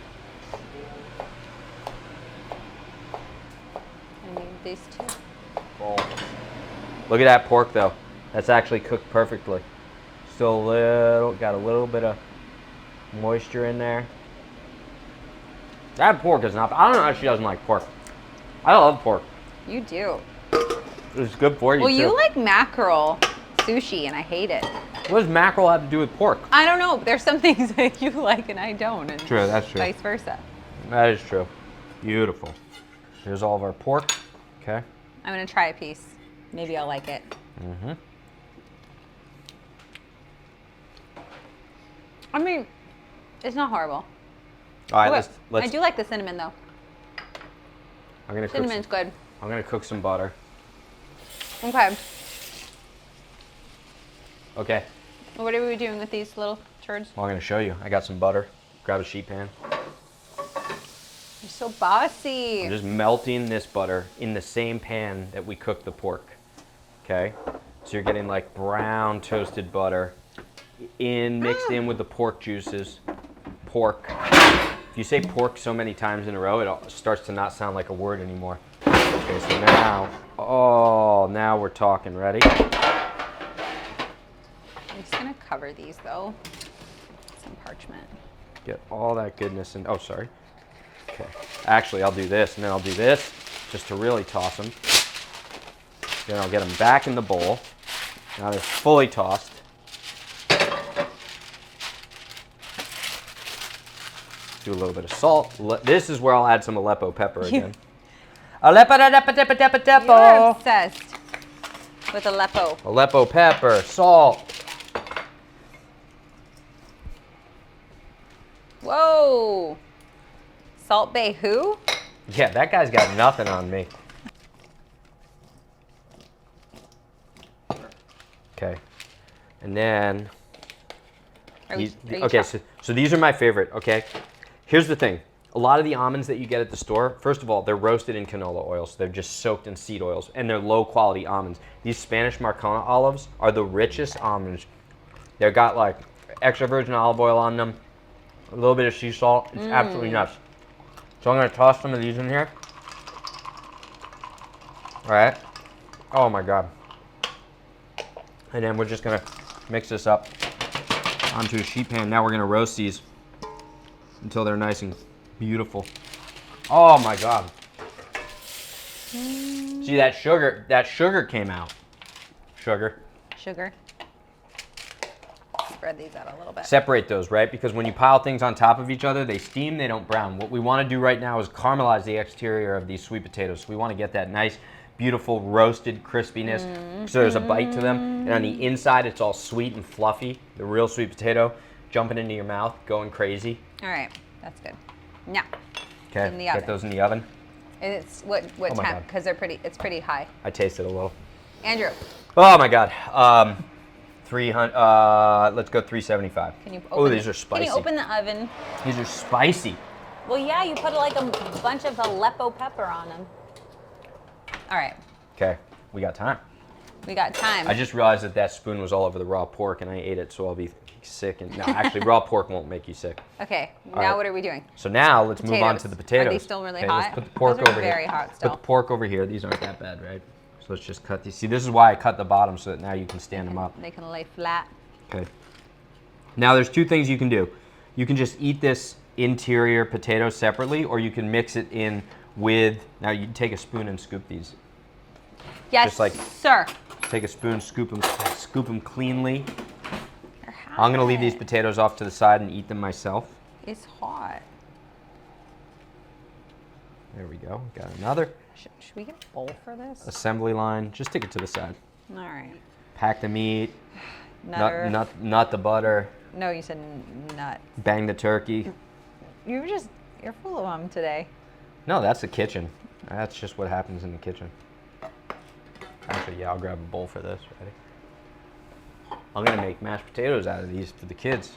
I need these two. boom. Look at that pork though. That's actually cooked perfectly. Still got a little bit of moisture in there. That pork is not, I don't know how she doesn't like pork. I love pork. You do. It's good for you Well, too. you like mackerel sushi, and I hate it. What does mackerel have to do with pork? I don't know. There's some things that you like and I don't. And True, that's true. Vice versa. That is true. Beautiful. Here's all of our pork. Okay. I'm gonna try a piece. Maybe I'll like it. Mm-hmm. I mean, it's not horrible. All right, Okay. let's. I do like the cinnamon though. I'm gonna cook. Cinnamon's good. I'm gonna cook some butter. Okay. Okay. What are we doing with these little turds? Well, I'm gonna show you. I got some butter. Grab a sheet pan. You're so bossy. I'm just melting this butter in the same pan that we cooked the pork. Okay. So you're getting like brown toasted butter mixed in with the pork juices. Pork. If you say pork so many times in a row, it starts to not sound like a word anymore. Okay, so now we're talking. Ready? I'm just gonna cover these though. Some parchment. Get all that goodness in. Oh, sorry. Okay. Actually, I'll do this, and then I'll do this, just to really toss them. Then I'll get them back in the bowl. Now they're fully tossed. Do a little bit of salt. This is where I'll add some Aleppo pepper again. Aleppo. You're obsessed with Aleppo. Aleppo pepper, salt. Whoa. Salt Bay who? Yeah, that guy's got nothing on me. Okay. And then Are you okay, so these are my favorite, okay? Here's the thing. A lot of the almonds that you get at the store, first of all, they're roasted in canola oil, so they're just soaked in seed oils, and they're low quality almonds. These Spanish Marcona olives are the richest almonds. They've got like extra virgin olive oil on them, a little bit of sea salt. It's absolutely nuts. So I'm gonna toss some of these in here. All right. Oh my God. And then we're just gonna mix this up onto a sheet pan. Now we're gonna roast these until they're nice and beautiful. Oh my God. See that sugar came out. Sugar. Spread these out a little bit. Separate those, right? Because when you pile things on top of each other, they steam, they don't brown. What we want to do right now is caramelize the exterior of these sweet potatoes. So we want to get that nice, beautiful, roasted crispiness. So there's a bite to them. And on the inside, it's all sweet and fluffy. The real sweet potato jumping into your mouth, going crazy. All right, that's good. Now, Okay, in the get oven. those in the oven. And it's what Oh my temp? God. Because it's pretty high. I tasted a little. Andrew, Oh my God. 300. Let's go 375. can you open? Oh, these are spicy. Can you open the oven? These are spicy. Well, yeah, you put like a bunch of Aleppo pepper on them. All right. Okay, we got time. We got time. I just realized that spoon was all over the raw pork, and I ate it, so I'll be sick. And no, actually, raw pork won't make you sick. Okay, now right. what are we doing? So now let's move on to the potatoes. Are they still really okay, hot? Let's put the pork Those are over very here. hot still. Put the pork over here. These aren't that bad, right? So let's just cut these. See, this is why I cut the bottom so that now you can stand them up. They can lay flat. Okay. Now there's two things you can do. You can just eat this interior potato separately, or you can mix it in with. Now you take a spoon and scoop these. Yes, Just like- sir. Take a spoon, scoop them cleanly. I'm gonna leave these potatoes off to the side and eat them myself. It's hot. There we go. Got another Should we get a bowl for this? assembly line. Just stick it to the side. All right. Pack the meat. Nutter. Nut the butter. No, you said nut. Bang the turkey. You're full of them today. No, that's the kitchen. That's just what happens in the kitchen. Actually, yeah, I'll grab a bowl for this. Ready? I'm gonna make mashed potatoes out of these for the kids.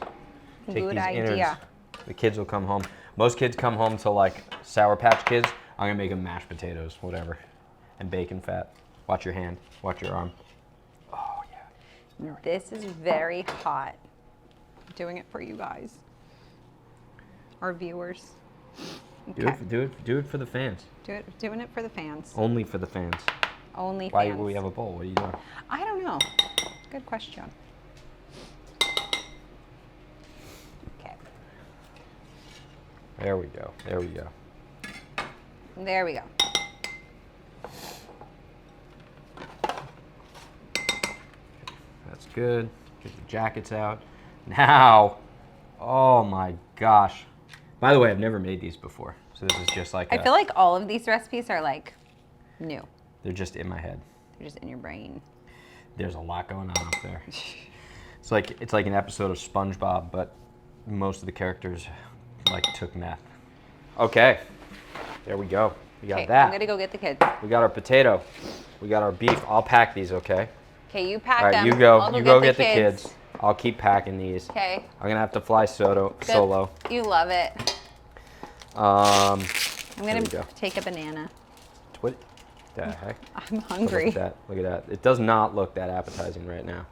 Take Good these idea. innards. The kids will come home. Most kids come home to like Sour Patch Kids. I'm gonna make them mashed potatoes, whatever, and bacon fat. Watch your hand. Watch your arm. Oh yeah. This is very hot. I'm doing it for you guys. Our viewers. Okay. Do it for the fans. Doing it for the fans. Only for the fans. Only Why fans. do we have a bowl? What are you doing? I don't know. Good question. Okay. There we go. There we go. There we go. That's good. Get the jackets out. Now, oh my gosh. By the way, I've never made these before. So this is just like I feel like all of these recipes are like new. they're just in my head. They're just in your brain. There's a lot going on up there. It's like an episode of SpongeBob, but most of the characters like took meth. Okay. There we go. We got that. I'm gonna go get the kids. We got our potato. We got our beef. I'll pack these, okay? Okay, you pack All right, them. you go. I'll You go get the kids. I'll keep packing these. Okay. I'm gonna have to fly solo. You love it. I'm I'm gonna take a banana. What the heck? I'm hungry. Look at that. Look at that. It does not look that appetizing right now.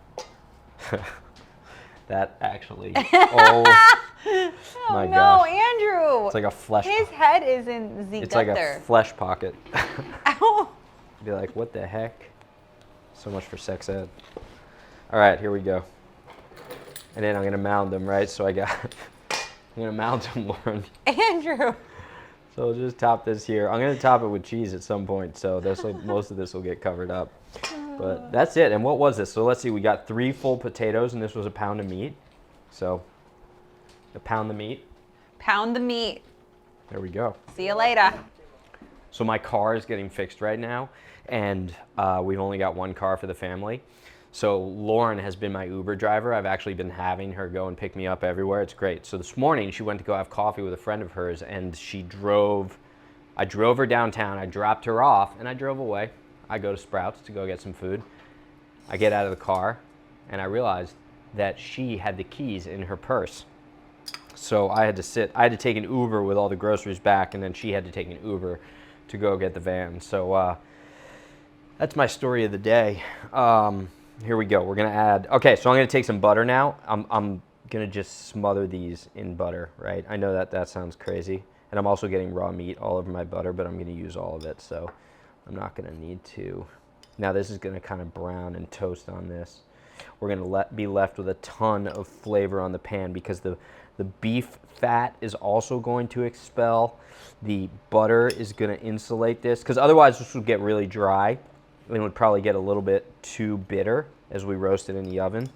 That actually. Oh my no, gosh. Andrew. It's like a flesh. His head is in the It's gut like there. a flesh pocket. Ow. Be like, what the heck? So much for sex ed. All right, here we go. And then I'm gonna mound them, right? So I'm gonna mound them, Lauren. Andrew. So we'll just top this here. I'm gonna top it with cheese at some point, so most of this will get covered up. But that's it. And what was this? So let's see. We got 3 full potatoes, and this was a pound of meat. So a pound the meat. Pound the meat. There we go. See you later. So my car is getting fixed right now, and we've only got one car for the family. So Lauren has been my Uber driver. I've actually been having her go and pick me up everywhere. It's great. So this morning she went to go have coffee with a friend of hers, and I drove her downtown, I dropped her off, and I drove away. I go to Sprouts to go get some food. I get out of the car, and I realized that she had the keys in her purse. So I had to take an Uber with all the groceries back, and then she had to take an Uber to go get the van. So that's my story of the day. Here we go. We're gonna add. Okay, so I'm gonna take some butter now. I'm gonna just smother these in butter, right? I know that sounds crazy, and I'm also getting raw meat all over my butter, but I'm gonna use all of it, so I'm not gonna need to. Now this is gonna kind of brown and toast on this. We're gonna be left with a ton of flavor on the pan because the beef fat is also going to expel. The butter is gonna insulate this, because otherwise this would get really dry. It would probably get a little bit too bitter as we roast it in the oven.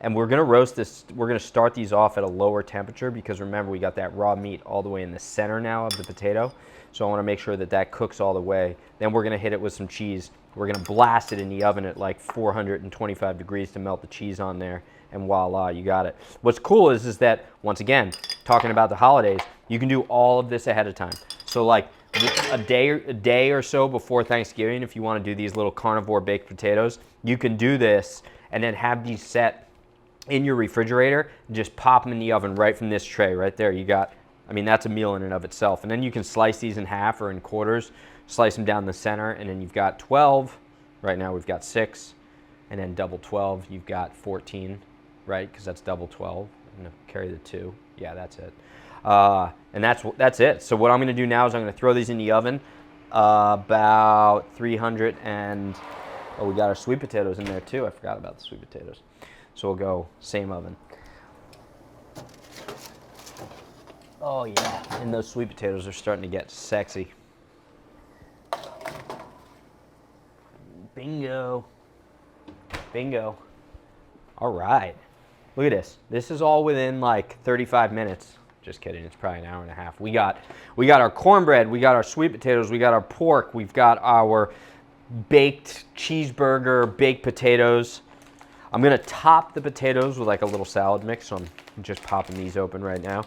And we're gonna roast this, we're gonna start these off at a lower temperature because remember we got that raw meat all the way in the center now of the potato. So I wanna make sure that that cooks all the way. Then we're gonna hit it with some cheese. We're gonna blast it in the oven at like 425 degrees to melt the cheese on there, and voila, you got it. What's cool is that, once again, talking about the holidays, you can do all of this ahead of time. So like, a day or so before Thanksgiving, if you want to do these little carnivore baked potatoes, you can do this and then have these set in your refrigerator and just pop them in the oven right from this tray right there. You got, I mean, that's a meal in and of itself. And then you can slice these in half or in quarters, slice them down the center, and then you've got 12 Right now we've got 6, and then double 12, you've got 14, right? Because that's double 12. I'm gonna carry the 2. Yeah, that's it. And that's it. So what I'm gonna do now is I'm gonna throw these in the oven, about 300 and, oh, we got our sweet potatoes in there too. I forgot about the sweet potatoes. So we'll go same oven. Oh yeah, and those sweet potatoes are starting to get sexy. Bingo. Bingo. All right. Look at this. This is all within like 35 minutes. Just kidding. It's probably an hour and a half. We got our cornbread. We got our sweet potatoes. We got our pork. We've got our baked cheeseburger, baked potatoes. I'm going to top the potatoes with like a little salad mix. So I'm just popping these open right now.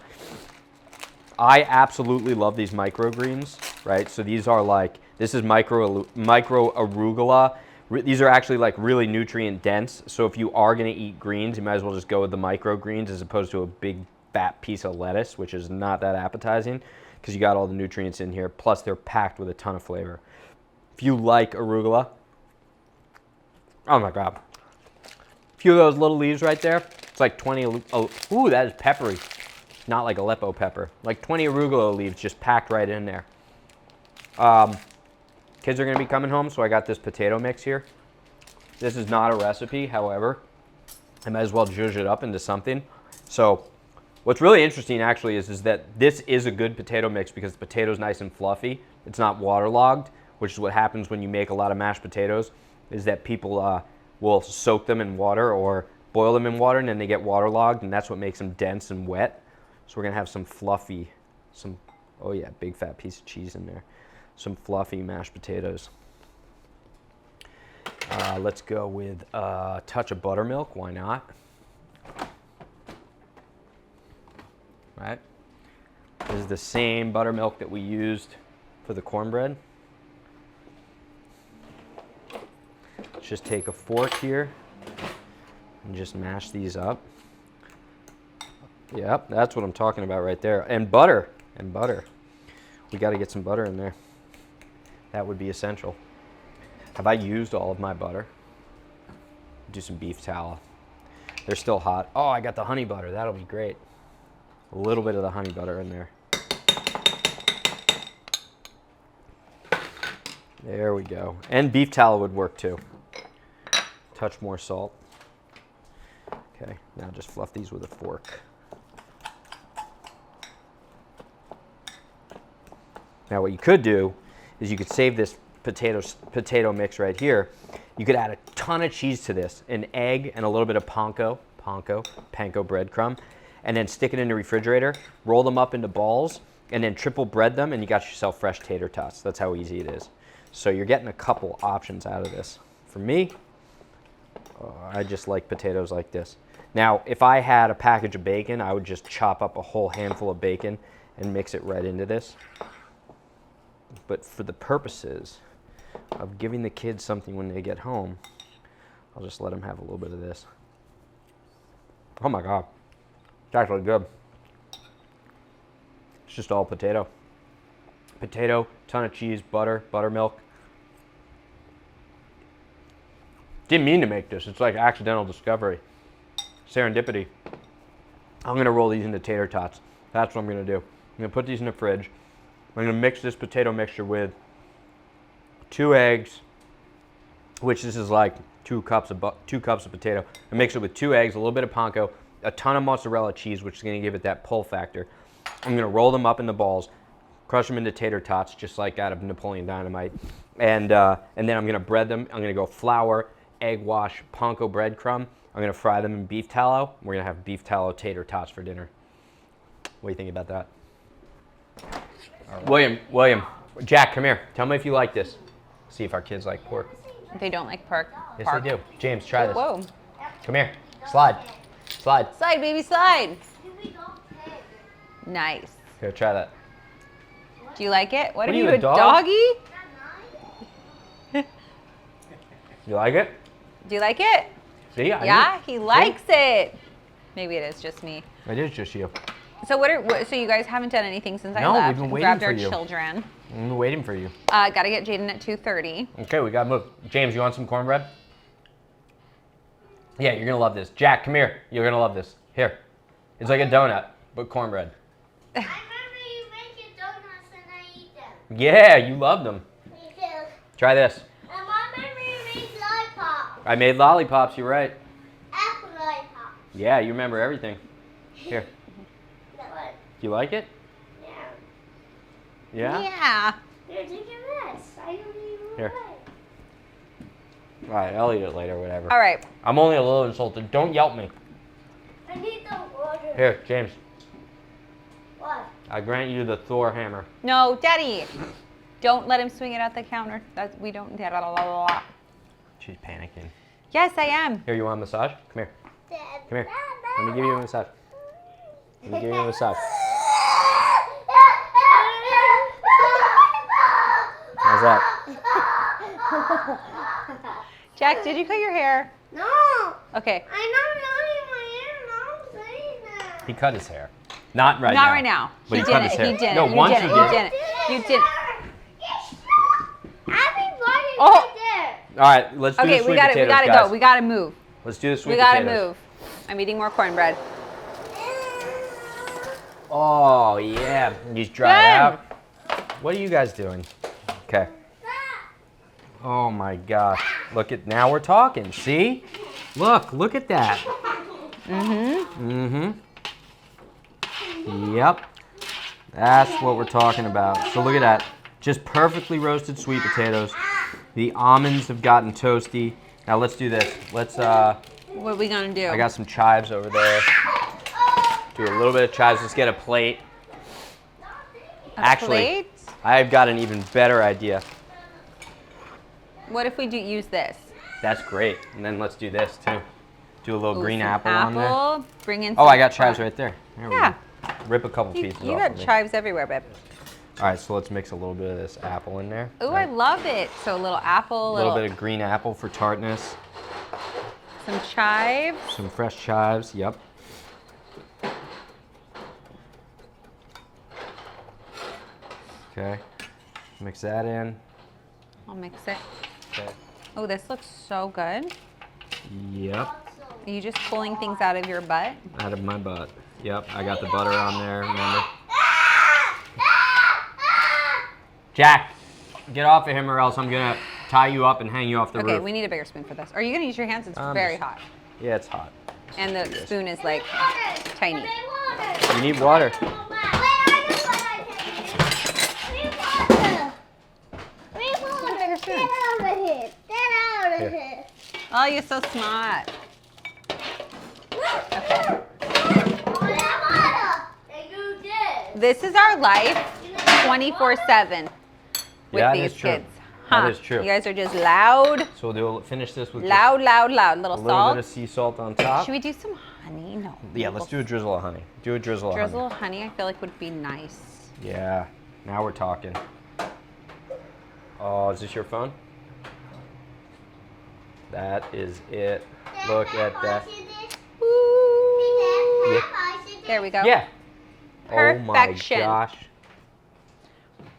I absolutely love these microgreens, right? So these are like, this is micro arugula. These are actually like really nutrient dense. So if you are going to eat greens, you might as well just go with the microgreens as opposed to a big fat piece of lettuce, which is not that appetizing because you got all the nutrients in here. Plus they're packed with a ton of flavor. If you like arugula, oh my God. A few of those little leaves right there, it's like 20, oh, ooh, that is peppery. Not like Aleppo pepper. Like 20 arugula leaves just packed right in there. Kids are gonna be coming home, so I got this potato mix here. This is not a recipe, however, I might as well zhuzh it up into something. So what's really interesting actually is that this is a good potato mix because the potato's nice and fluffy. It's not waterlogged, which is what happens when you make a lot of mashed potatoes, is that people will soak them in water or boil them in water and then they get waterlogged, and that's what makes them dense and wet. So we're gonna have some fluffy, oh yeah, big fat piece of cheese in there. Some fluffy mashed potatoes. Let's go with a touch of buttermilk, why not? Right? This is the same buttermilk that we used for the cornbread. Let's just take a fork here and just mash these up. Yep, that's what I'm talking about right there. And butter, We got to get some butter in there. That would be essential. Have I used all of my butter? Do some beef tallow. They're still hot. Oh, I got the honey butter. That'll be great. A little bit of the honey butter in there. There we go. And beef tallow would work too. Touch more salt. Okay, now just fluff these with a fork. Now what you could do is you could save this potato mix right here. You could add a ton of cheese to this, an egg and a little bit of panko breadcrumb, and then stick it in the refrigerator, roll them up into balls, and then triple bread them, and you got yourself fresh tater tots. That's how easy it is. So you're getting a couple options out of this. For me, I just like potatoes like this. Now, if I had a package of bacon, I would just chop up a whole handful of bacon and mix it right into this. But for the purposes of giving the kids something when they get home, I'll just let them have a little bit of this. Oh my God, it's actually good. It's just all potato. Potato, ton of cheese, butter, buttermilk. Didn't mean to make this. It's like accidental discovery. Serendipity. I'm gonna roll these into tater tots. That's what I'm gonna do. I'm gonna put these in the fridge. I'm gonna mix this potato mixture with 2 eggs, which this is like 2 cups of potato. I mix it with 2 eggs, a little bit of panko, a ton of mozzarella cheese, which is gonna give it that pull factor. I'm gonna roll them up into balls, crush them into tater tots, just like out of Napoleon Dynamite, and then I'm gonna bread them. I'm gonna go flour, egg wash, panko breadcrumb. I'm gonna fry them in beef tallow. We're gonna have beef tallow tater tots for dinner. What do you think about that? Right. William, Jack, come here. Tell me if you like this. See if our kids like pork. They don't like pork. Yes, they do. James, try this. Whoa. Come here. Slide. Slide. Slide, baby, slide. Nice. Here, try that. Do you like it? What are are you, you, a a dog? doggy? You like it? Do you like it? See? Yeah, he likes it. Maybe it is just me. It is just you. So so you guys haven't done anything since I No, left. we've been waiting Grabbed for our you. children. I'm waiting for you. Gotta get Jaden at 2:30. Okay, we gotta move. James, you want some cornbread? Yeah, you're gonna love this. Jack, come here. You're gonna love this. Here. It's like a donut, but cornbread. I remember you make your donuts and I eat them. Yeah, you love them. Me too. Try this. And I remember you make lollipops. I made lollipops, you're right. Apple lollipops. Yeah, you remember everything. Here. That one. Do you like it? Yeah. Yeah? Yeah. Here, take this. I don't even Here. know. All right, I'll eat it later, whatever. All right. I'm only a little insulted. Don't yelp me. I need the water. Here, James. What? I grant you the Thor hammer. No, Daddy. Don't let him swing it at the counter. We don't. She's panicking. Yes, I am. Here, you want a massage? Come here. Dad. Come here. Let me give you a massage. Let me give you a massage. How's that? Jack, did you cut your hair? No. Okay. I'm not cutting my hair. No, say that. He cut his hair. Not right Not now. right now. But He he cut didn't. his hair. He didn't. No, You once didn't. he You did. didn't. You didn't. Everybody Oh. right All right, let's do Okay, the sweet we gotta potatoes, go. guys. We gotta move. Let's do the sweet We gotta potatoes. move. I'm eating more cornbread. Oh, yeah. He's dried Good. out. What are you guys doing? Okay. Oh, my gosh. Look at, now we're talking. See? Look at that. Mm-hmm. Yep. That's what we're talking about. So look at that. Just perfectly roasted sweet potatoes. The almonds have gotten toasty. Now let's do this. Let's, What are we gonna do? I got some chives over there. Do a little bit of chives. Let's get a plate. Actually, Plate? I've got an even better idea. What if we use this? That's great. And then let's do this too. Do a little Ooh, green some apple on there. apple. Bring in. Oh, some I got chives right there. There we Yeah. go. Rip a couple You pieces off. got of me. chives everywhere, babe. All right, so let's mix a little bit of this apple in there. Ooh, Right. I love it. So a little apple, A little bit of green apple for tartness. some chives. Some fresh chives. Yep. Okay. Mix that in. I'll mix it. Okay. Oh, this looks so good. Yep. Are you just pulling things out of your butt? Out of my butt. Yep. I got the butter on there. Remember? Jack, get off of him or else I'm gonna tie you up and hang you off the Okay, roof. we need a bigger spoon for this. Are you gonna use your hands? It's I'm very just- hot. Yeah, it's hot. And the spoon is like tiny. You need water. Here. Oh, you're so smart. This is our life 24/7 with Yeah, that these is true. kids. That is true. You guys are just loud, So we'll finish this with just loud, loud, loud. a Little little salt. bit of sea salt on top. Should we do some honey? No. Yeah, let's do a drizzle of honey. Do a drizzle of Drizzle honey. of honey. I feel like would be nice. Yeah. Now we're talking. Oh, is this your phone? That is it. Look at that. There we go. Yeah. Oh my Perfection. gosh.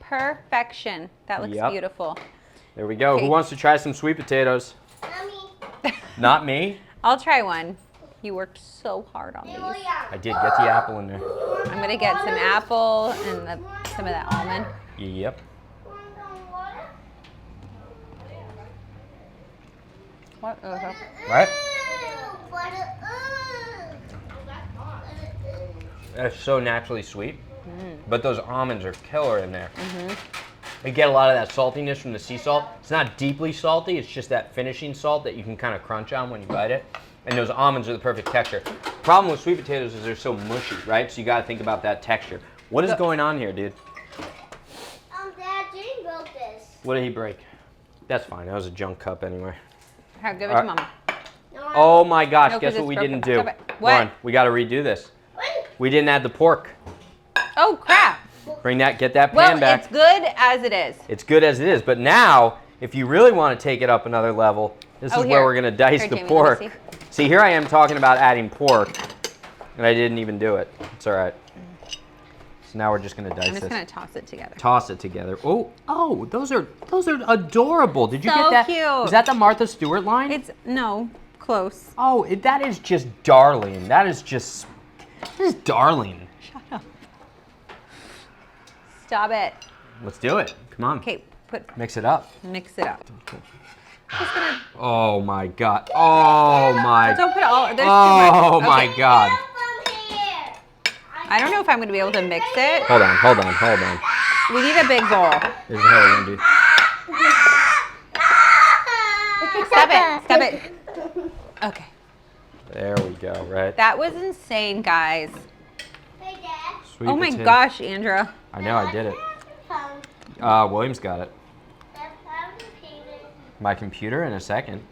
Perfection. That looks Yep. beautiful. There we go. Okay. Who wants to try some sweet potatoes? Not me. I'll try one. You worked so hard on these. I did. Get the apple in there. I'm gonna get some apple and some of that almond. Yep. What? Right? That's so naturally sweet. But those almonds are killer in there. You get a lot of that saltiness from the sea salt. It's not deeply salty. It's just that finishing salt that you can kind of crunch on when you bite it. And those almonds are the perfect texture. Problem with sweet potatoes is they're so mushy, right? So you got to think about that texture. What is going on here, dude? Dad, Jane broke this. What did he break? That's fine. That was a junk cup anyway. Here, give it to Mama. Oh my gosh, No, 'cause guess it's what we broken. didn't do? Stop it. What? Lauren, we got to redo this. We didn't add the pork. Oh crap! Bring that, get that pan Well, back. it's good as it is. It's good as it is, but now, if you really want to take it up another level, this Oh, is where here. we're gonna dice Here, the Jamie, let me pork. See, here I am talking about adding pork, and I didn't even do it. It's all right. So now we're just gonna dice I'm just this. gonna toss it together. Toss it together. Oh, those are adorable. Did you So get that? cute. Is that the Martha Stewart line? It's no close. Oh, that is just darling. This is darling. Shut up. Stop it. Let's do it. Come on. Okay, Mix it up. mix it up. Just gonna. Oh my God. Oh my. Don't put all. There's Oh too much. my Okay. God. From here. I don't know if I'm gonna be able to mix it. Hold on. We need a big bowl. This is how we're gonna do. Stop it. Okay. There we go. Right. That was insane, guys. Hey, Dad. Sweet Oh my potato. gosh, Andra. I know. I did it. Phone. William's got it. That's how we paint it. My computer in a second.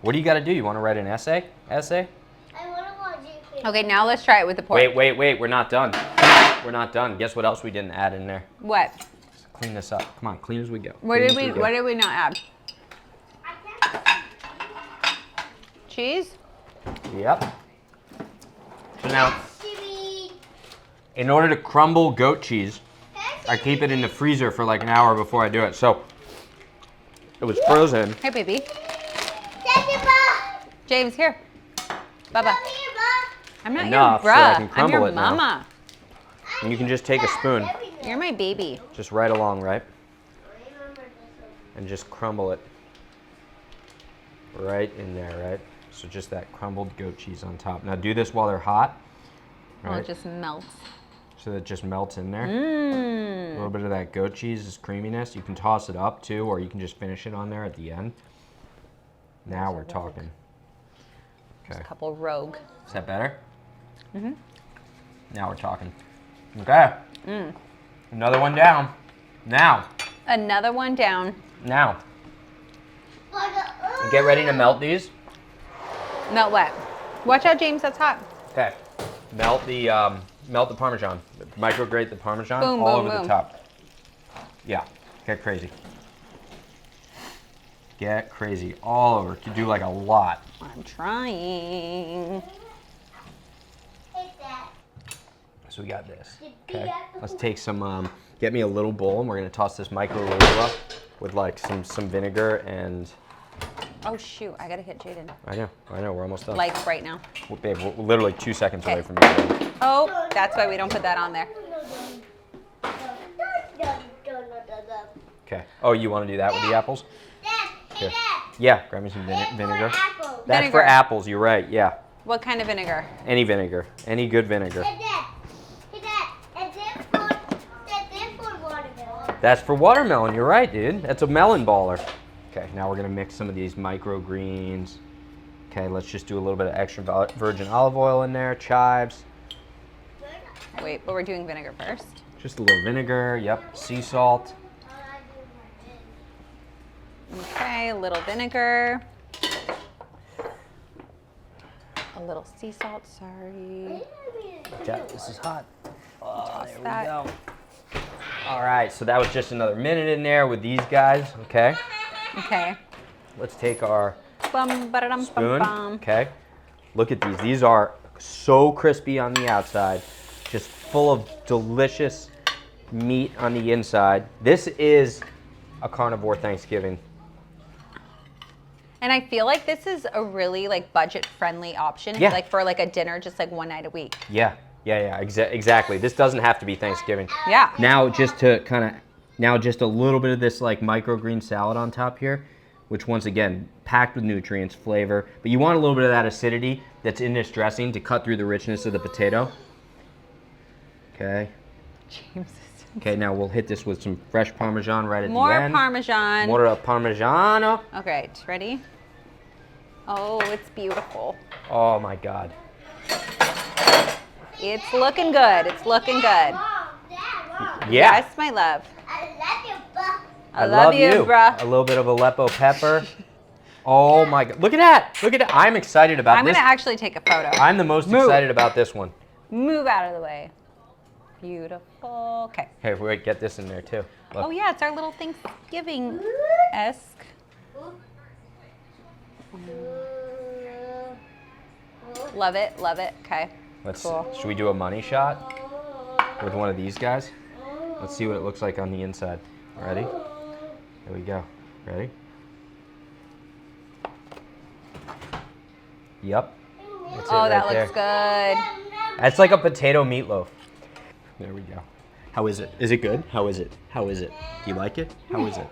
What do you got to do? You want to write an essay? I want to watch you. Okay, now let's try it with the pork. Wait. We're not done. We're not done. Guess what else we didn't add in there? What? Let's clean this up. Come on, clean as we go. What Clean did as we? go. What did we not add? I can't Cheese. Yep. So now, see. in order to crumble goat cheese, I keep it in the freezer for like an hour before I do it. So it was frozen. Hey, baby. Take it, Bob. James, here. Bubba. Come here, Bob. I'm not Enough so your I bruh. can I'm crumble your it now. mama. And you can just take a spoon, You're my baby. just right along, right? And just crumble it right in there, right? So just that crumbled goat cheese on top. Now do this while they're hot, Well, right? it just melts. So that it just melts in there. A Mmm. little bit of that goat cheese's creaminess. You can toss it up too, or you can just finish it on there at the end. Now we're talking. Okay. A couple rogue. Is that better? Mm-hmm. Now we're talking. Okay. Another one down. Now. Another one down. Now. Get ready to melt these. Melt what? Watch out, James. That's hot. Okay. Melt the Parmesan. Micrograte the Parmesan Boom, all boom, over boom. the top. Yeah. Get crazy. Get crazy all over. You do like a lot. I'm trying. Take that. So we got this. Okay. Let's take some. Get me a little bowl, and we're gonna toss this micro arugula with like some vinegar and. Oh shoot! I gotta hit Jaden. I know. We're almost done. Like right now. Well, babe, we're literally 2 seconds away Okay. from being done. Oh, that's why we don't put that on there. Okay. Oh, you want to do that with the apples? Dad, hey, Here. Dad. Yeah. Grab me some Hey, vinegar. for apple. That's Vinegar. for apples. You're right. Yeah. What kind of vinegar? Any vinegar. Any good vinegar. Hey, Dad. Hey, Dad. And then for watermelon. That's for watermelon. You're right, dude. That's a melon baller. Okay. Now we're gonna mix some of these microgreens. Okay. Let's just do a little bit of extra virgin olive oil in there. Chives. Wait, but we're doing vinegar first. Just a little vinegar. Yep. Sea salt. Okay, a little vinegar. A little sea salt, sorry. Yeah, this is hot. Oh, there we that. go. All right, so that was just another minute in there with these guys, okay? Okay. Let's take our Bum, ba-da-dum, spoon, bum, bum. okay? Look at these. These are so crispy on the outside, just full of delicious meat on the inside. This is a carnivore Thanksgiving. And I feel like this is a really like budget-friendly option. Yeah. Like for like a dinner, just like one night a week. Yeah, exactly. This doesn't have to be Thanksgiving. Yeah. Now just a little bit of this like microgreen salad on top here, which once again, packed with nutrients, flavor, but you want a little bit of that acidity that's in this dressing to cut through the richness of the potato. Okay. James is Okay, now we'll hit this with some fresh Parmesan right at more the end. Parmesan. More Parmigiano. Okay, ready? Oh, it's beautiful. Oh my God. It's looking good. It's looking good. Mom, Dad, Mom. Yeah. Yes, my love. I love you, Bob. I love you, bruh. A little bit of Aleppo pepper. Oh my God. Look at that. Look at that. I'm excited about I'm this. gonna actually take a photo. I'm the most excited about this one. Move out of the way. Beautiful. Okay. Hey, wait, get this in there too. Look. Oh yeah, it's our little Thanksgiving-esque. Love it, love it. Okay. Let's. Cool. Should we do a money shot? with one of these guys. Let's see what it looks like on the inside. Ready? Here we go. Ready? Yep. That's it Oh, right that there. looks good. That's like a potato meatloaf. There we go. How is it? Is it good? How is it? How is it? Do you like it? How is it?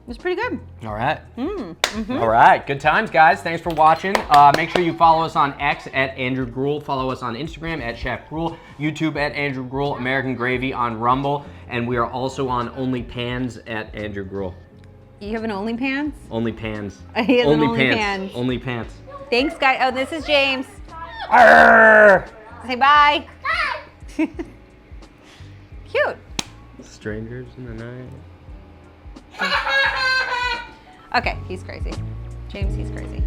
It's pretty good. All right. All right. Good times, guys. Thanks for watching. Make sure you follow us on X at Andrew Gruel. Follow us on Instagram at Chef Gruel. YouTube at Andrew Gruel. American Gravy on Rumble. And we are also on OnlyPans at Andrew Gruel. You have an OnlyPants? OnlyPans. He has an OnlyPants. OnlyPants. OnlyPants. Thanks, guys. Oh, this is James. Arrgh! Say bye. Bye. Cute. Strangers in the night. Okay, he's crazy. James, he's crazy.